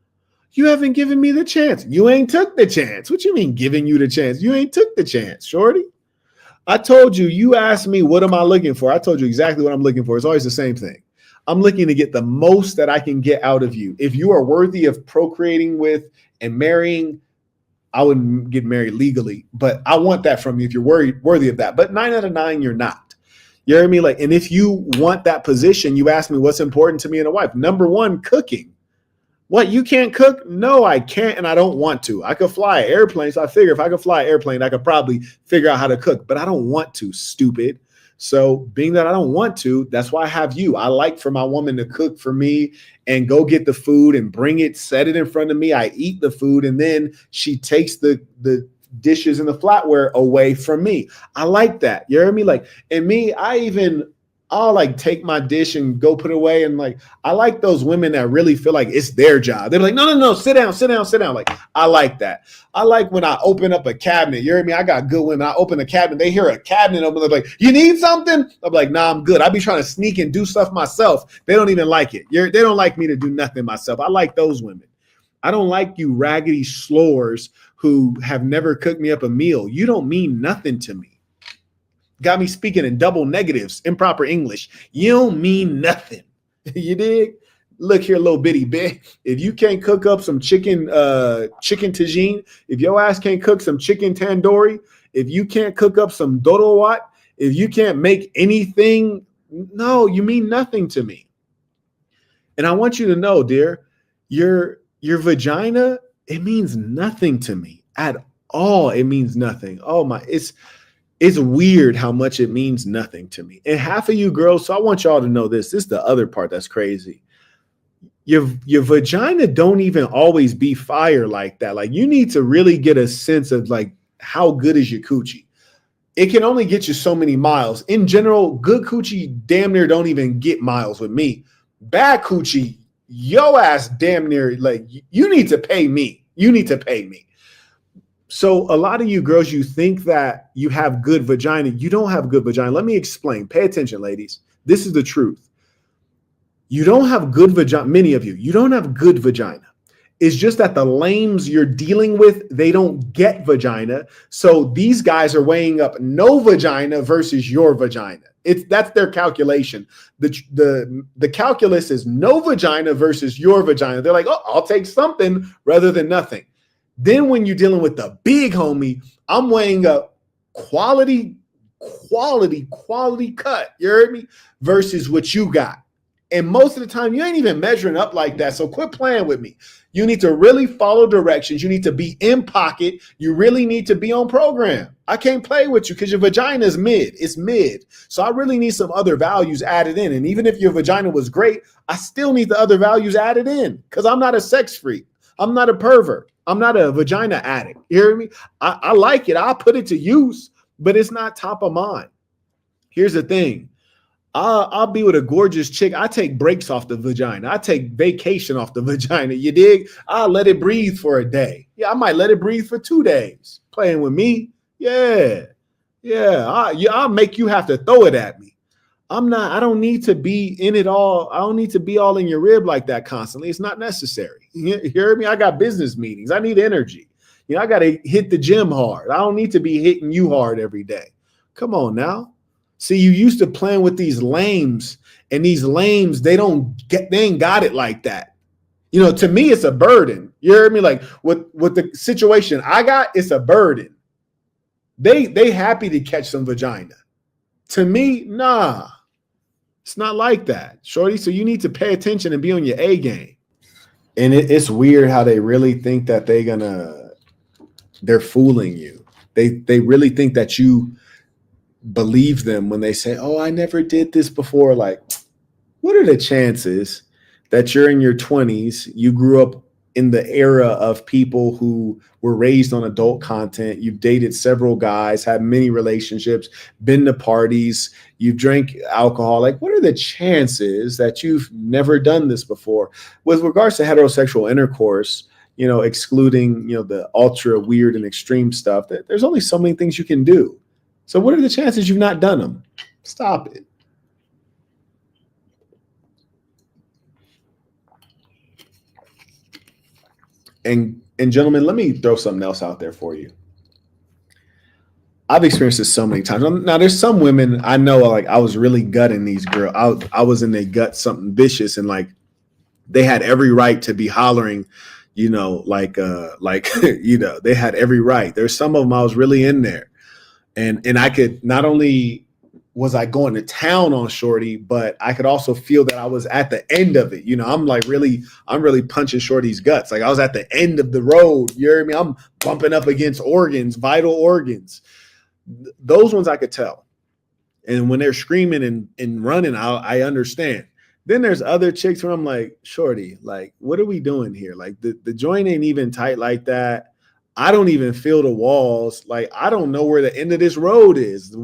You haven't given me the chance. You ain't took the chance. What you mean giving you the chance? You ain't took the chance, shorty. I told you, you asked me, what am I looking for? I told you exactly what I'm looking for. It's always the same thing. I'm looking to get the most that I can get out of you. If you are worthy of procreating with and marrying, I wouldn't get married legally, but I want that from you if you're worthy of that. But 9 out of 9, you're not. You hear me? Like, and if you want that position, you ask me what's important to me in a wife. Number 1, cooking. What, you can't cook? No, I can't, and I don't want to. I could fly an airplane, so I figure if I could fly an airplane, I could probably figure out how to cook, but I don't want to, stupid. So being that I don't want to, that's why I have you. I like for my woman to cook for me and go get the food and bring it, set it in front of me. I eat the food, and then she takes the dishes and the flatware away from me. I like that. You hear me? Like, and me, I'll like take my dish and go put it away. And like, I like those women that really feel like it's their job. They're like, no, sit down. Like, I like that. I like when I open up a cabinet. You hear me? I got good women. I open a cabinet. They hear a cabinet open. They're like, you need something? I'm like, nah, I'm good. I be trying to sneak and do stuff myself. They don't even like it. They don't like me to do nothing myself. I like those women. I don't like you raggedy slores who have never cooked me up a meal. You don't mean nothing to me. Got me speaking in double negatives, improper English. You don't mean nothing. You dig? Look here, little bitty bit. If you can't cook up some chicken tagine, if your ass can't cook some chicken tandoori, if you can't cook up some dorowat, if you can't make anything, no, you mean nothing to me. And I want you to know, dear, your vagina, it means nothing to me at all. It means nothing. Oh my, it's weird how much it means nothing to me. And half of you girls, so I want y'all to know this. This is the other part that's crazy. Your vagina don't even always be fire like that. Like, you need to really get a sense of like, how good is your coochie? It can only get you so many miles. In general, good coochie damn near don't even get miles with me. Bad coochie, yo ass damn near, like, you need to pay me. You need to pay me. So a lot of you girls, you think that you have good vagina. You don't have good vagina. Let me explain. Pay attention, ladies. This is the truth. You don't have good vagina. Many of you, you don't have good vagina. It's just that the lames you're dealing with, they don't get vagina. So these guys are weighing up no vagina versus your vagina. That's their calculation. The calculus is no vagina versus your vagina. They're like, oh, I'll take something rather than nothing. Then when you're dealing with the big homie, I'm weighing up quality cut, you heard me, versus what you got. And most of the time, you ain't even measuring up like that. So quit playing with me. You need to really follow directions. You need to be in pocket. You really need to be on program. I can't play with you because your vagina is mid. It's mid. So I really need some other values added in. And even if your vagina was great, I still need the other values added in because I'm not a sex freak. I'm not a pervert. I'm not a vagina addict. You hear me? I like it. I'll put it to use, but it's not top of mind. Here's the thing. I'll be with a gorgeous chick. I take breaks off the vagina. I take vacation off the vagina. You dig? I'll let it breathe for a day. Yeah, I might let it breathe for 2 days. Playing with me? Yeah. I'll make you have to throw it at me. I don't need to be in it all. I don't need to be all in your rib like that constantly. It's not necessary. You hear me? I got business meetings. I need energy. I got to hit the gym hard. I don't need to be hitting you hard every day. Come on now. See, you used to playing with these lames, and these lames, they ain't got it like that. To me, it's a burden. You hear me? Like with the situation I got, it's a burden. They happy to catch some vagina. To me, nah. It's not like that, shorty. So you need to pay attention and be on your A game. And it's weird how they really think that they're fooling you. They really think that believe them when they say, "Oh, I never did this before." Like, what are the chances that you're in your 20s, you grew up in the era of people who were raised on adult content, you've dated several guys, had many relationships, been to parties, you've drank alcohol. Like, what are the chances that you've never done this before? With regards to heterosexual intercourse, excluding, the ultra weird and extreme stuff, that there's only so many things you can do. So what are the chances you've not done them? Stop it. And gentlemen, let me throw something else out there for you. I've experienced this so many times. Now, there's some women I know, like, I was really gutting these girls. I was in their gut something vicious, and like they had every right to be hollering, they had every right. There's some of them I was really in there. And I could, not only was I going to town on Shorty, but I could also feel that I was at the end of it. I'm really punching Shorty's guts. Like, I was at the end of the road. You hear me? I'm bumping up against organs, vital organs. Those ones I could tell. And when they're screaming and running, I understand. Then there's other chicks where I'm like, Shorty, like, what are we doing here? Like, the joint ain't even tight like that. I don't even feel the walls. Like, I don't know where the end of this road is.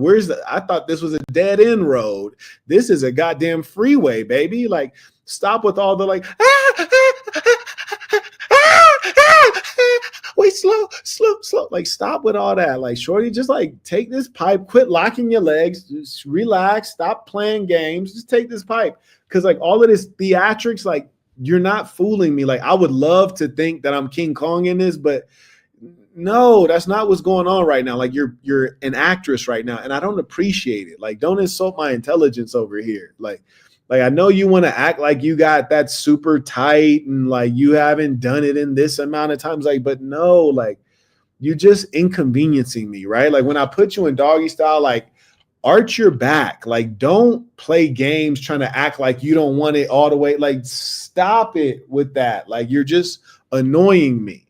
I thought this was a dead end road. This is a goddamn freeway, baby. Like, stop with all the like, wait, slow. Like, stop with all that. Like, Shorty, just like take this pipe, quit locking your legs, just relax, stop playing games, just take this pipe. Cause like all of this theatrics, like, you're not fooling me. Like, I would love to think that I'm King Kong in this, but no, that's not what's going on right now. Like, you're an actress right now, and I don't appreciate it. Like, don't insult my intelligence over here. Like I know you want to act like you got that super tight and like you haven't done it in this amount of times. Like, but no, like, you're just inconveniencing me, right? Like, when I put you in doggy style, like, arch your back. Like, don't play games trying to act like you don't want it all the way. Like, stop it with that. Like, you're just annoying me.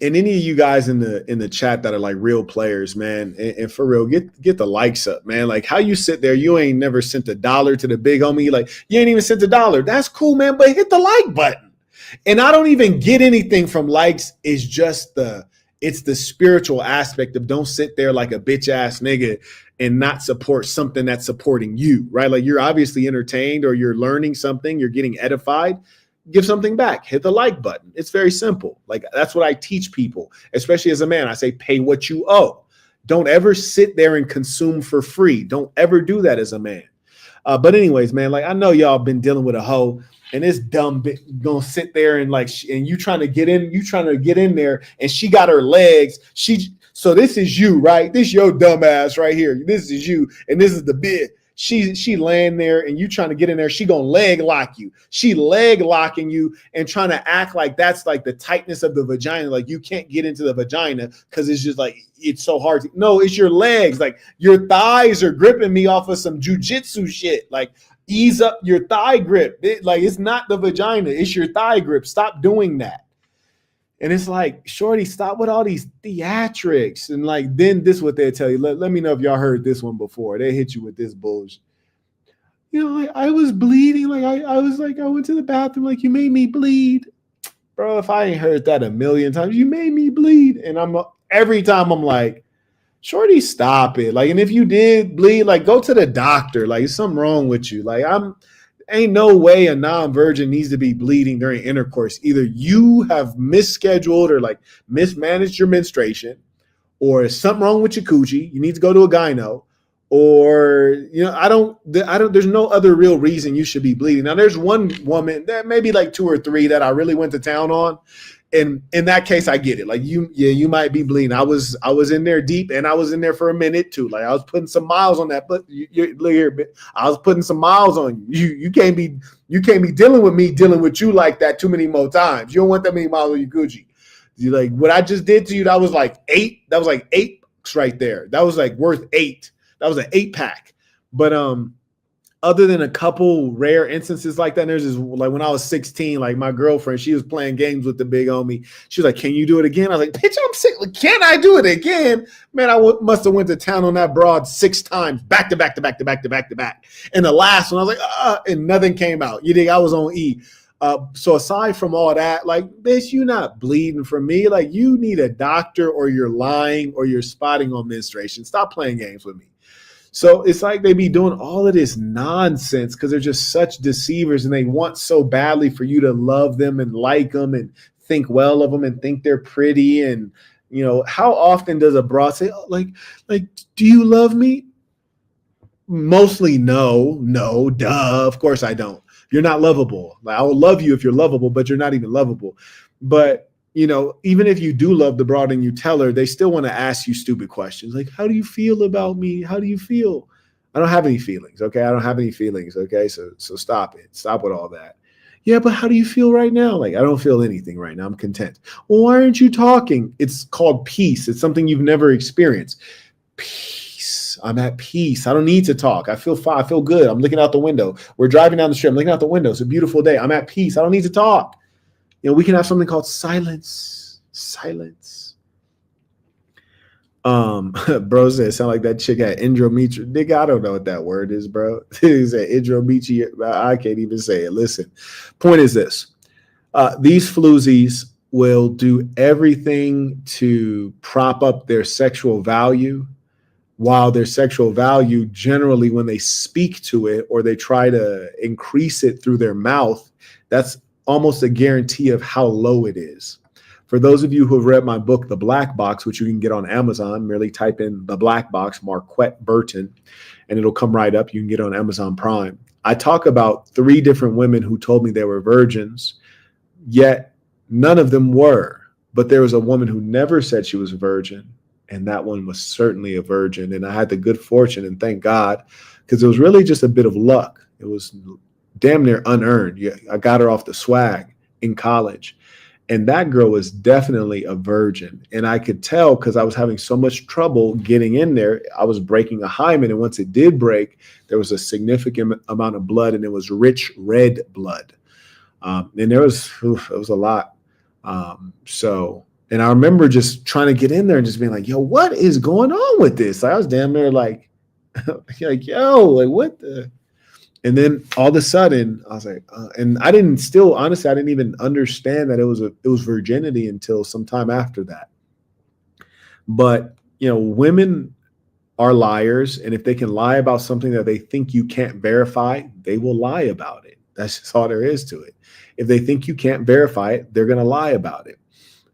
And any of you guys in the chat that are like real players, man, and for real, get the likes up, man. Like, how you sit there, you ain't never sent $1 to the big homie. Like, you ain't even sent $1. That's cool, man, but hit the like button. And I don't even get anything from likes. It's just it's the spiritual aspect of don't sit there like a bitch ass nigga and not support something that's supporting you, right? Like, you're obviously entertained or you're learning something, you're getting edified. Give something back, hit the like button. It's very simple. Like, that's what I teach people, especially as a man. I say, pay what you owe. Don't ever sit there and consume for free. Don't ever do that as a man. But anyways, man, like, I know y'all been dealing with a hoe, and this dumb bitch gonna sit there and like, and you trying to get in there, and she got her legs. So this is you, right? This your dumb ass right here. This is you, and this is the bit. She laying there and you trying to get in there. She gonna leg lock you. She leg locking you and trying to act like that's like the tightness of the vagina. Like, you can't get into the vagina because it's just like, it's so hard to. No, it's your legs. Like, your thighs are gripping me off of some jujitsu shit. Like, ease up your thigh grip. It's not the vagina. It's your thigh grip. Stop doing that. And it's like, Shorty, stop with all these theatrics. And like, then this is what they tell you. Let me know if y'all heard this one before. They hit you with this bullshit. Like, I was bleeding. Like, I was like, I went to the bathroom. Like, you made me bleed. Bro, if I ain't heard that a million times, you made me bleed. And every time I'm like, Shorty, stop it. Like, and if you did bleed, like, go to the doctor. Like, there's something wrong with you. Like, ain't no way a non-virgin needs to be bleeding during intercourse. Either you have misscheduled or like mismanaged your menstruation, or there's something wrong with your coochie. You need to go to a gyno, or I don't. There's no other real reason you should be bleeding. Now, there's one woman, that maybe like 2 or 3 that I really went to town on. And in that case, I get it. Like, you might be bleeding. I was in there deep, and I was in there for a minute too. Like, I was putting some miles on that. But look here, I was putting some miles on you. You can't be dealing with me, dealing with you like that too many more times. You don't want that many miles on your Gucci. You like what I just did to you? That was like 8. That was like 8 right there. That was like worth 8. That was an 8-pack. But other than a couple rare instances like that, and there's this, like when I was 16, like my girlfriend, she was playing games with the big homie. She was like, "Can you do it again?" I was like, "Bitch, I'm sick. Like, can I do it again?" Man, must have went to town on that broad 6 times, back to back to back to back to back to back. And the last one, I was like, and nothing came out. You think I was on E? So aside from all that, like, bitch, you not bleeding from me. Like, you need a doctor, or you're lying, or you're spotting on menstruation. Stop playing games with me. So it's like they be doing all of this nonsense because they're just such deceivers, and they want so badly for you to love them and like them and think well of them and think they're pretty. And, you know, how often does a broad say, oh, like, do you love me? Mostly no, duh. Of course I don't. You're not lovable. Like, I will love you if you're lovable, but you're not even lovable. But, you know, even if you do love the broad and you tell her, they still want to ask you stupid questions. Like, how do you feel about me? How do you feel? I don't have any feelings. Okay. I don't have any feelings. Okay. So stop it. Stop with all that. Yeah, but how do you feel right now? Like, I don't feel anything right now. I'm content. Well, why aren't you talking? It's called peace. It's something you've never experienced. Peace. I'm at peace. I don't need to talk. I feel fine. I feel good. I'm looking out the window. We're driving down the street. I'm looking out the window. It's a beautiful day. I'm at peace. I don't need to talk. You know, we can have something called silence. Silence. Bro said, sound like that chick had endometrium. Nigga, I don't know what that word is, bro. He said endometrium. I can't even say it. Listen, point is this. These floozies will do everything to prop up their sexual value, while their sexual value, generally when they speak to it or they try to increase it through their mouth, that's almost a guarantee of how low it is. For those of you who have read my book, The Black Box, which you can get on Amazon, merely type in The Black Box, Marquett Burton, and it'll come right up. You can get it on Amazon Prime. I talk about 3 different women who told me they were virgins, yet none of them were. But there was a woman who never said she was a virgin, and that one was certainly a virgin. And I had the good fortune, and thank God, because it was really just a bit of luck. It was damn near unearned. Yeah, I got her off the swag in college. And that girl was definitely a virgin. And I could tell because I was having so much trouble getting in there. I was breaking a hymen. And once it did break, there was a significant amount of blood, and it was rich red blood. And there was, it was a lot. And I remember just trying to get in there and just being like, yo, what is going on with this? I was damn near like, like, yo, like what the? And then all of a sudden I was like, and I didn't honestly, I didn't even understand that it was virginity until some time after that. But, you know, women are liars. And if they can lie about something that they think you can't verify, they will lie about it. That's just all there is to it. If they think you can't verify it, they're going to lie about it.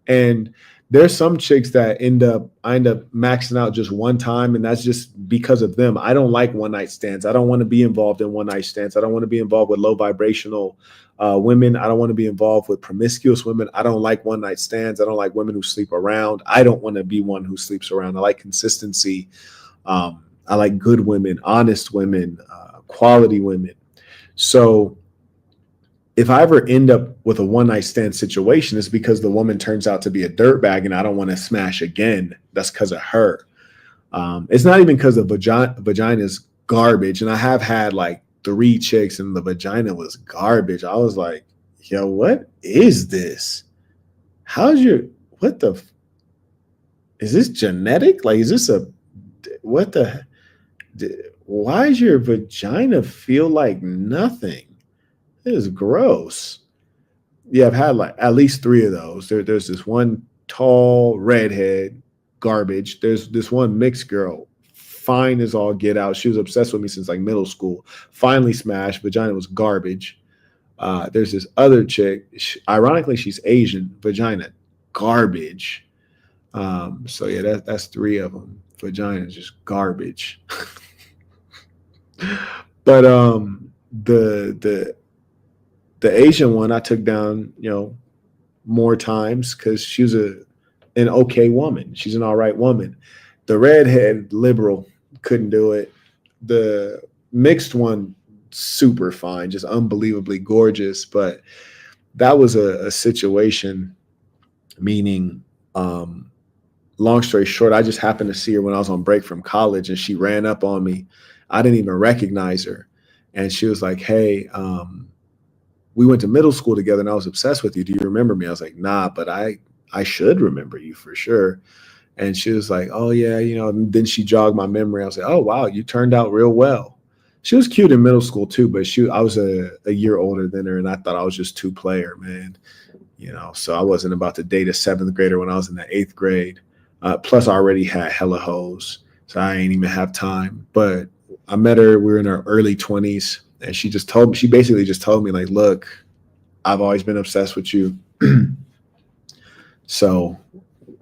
And there's some chicks that I end up maxing out just one time, and that's just because of them. I don't like one night stands. I don't want to be involved in one night stands. I don't want to be involved with low vibrational women. I don't want to be involved with promiscuous women. I don't like one night stands. I don't like women who sleep around. I don't want to be one who sleeps around. I like consistency. I like good women, honest women, quality women. So if I ever end up with a one night stand situation, it's because the woman turns out to be a dirtbag and I don't want to smash again. That's because of her. It's not even because the vagina is garbage. And I have had like 3 chicks and the vagina was garbage. I was like, yo, what is this? Is this genetic? Like, is this why does your vagina feel like nothing? It is gross. Yeah, I've had like at least 3 of those. There's this one tall redhead, garbage. There's this one mixed girl, fine as all get out. She was obsessed with me since like middle school. Finally smashed. Vagina was garbage. There's this other chick. Ironically, she's Asian. Vagina, garbage. So yeah, that's 3 of them. Vagina is just garbage. But the Asian one I took down, you know, more times because she was an okay woman. She's an all right woman. The redhead liberal couldn't do it. The mixed one, super fine, just unbelievably gorgeous. But that was a situation, meaning, long story short, I just happened to see her when I was on break from college and she ran up on me. I didn't even recognize her. And she was like, hey, we went to middle school together and I was obsessed with you. Do you remember me? I was like, nah, but I should remember you for sure. And she was like, oh yeah, and then she jogged my memory. I was like, oh wow, you turned out real well. She was cute in middle school too, but I was a year older than her and I thought I was just two player, man. So I wasn't about to date a seventh grader when I was in the eighth grade. Plus I already had hella hoes. So I ain't even have time. But I met her, we were in our early 20s, and she basically just told me, like, look, I've always been obsessed with you. So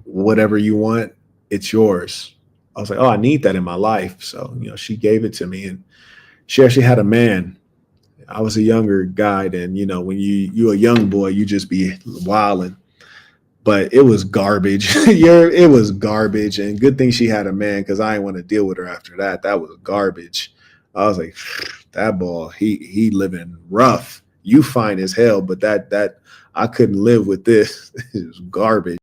whatever you want, it's yours. I was like, oh, I need that in my life. So, she gave it to me. And she actually had a man. I was a younger guy then, when you a young boy, you just be wilding. But it was garbage. It was garbage. And good thing she had a man, because I didn't want to deal with her after that. That was garbage. I was like, that ball, he living rough. You fine as hell, but that I couldn't live with this. It was garbage.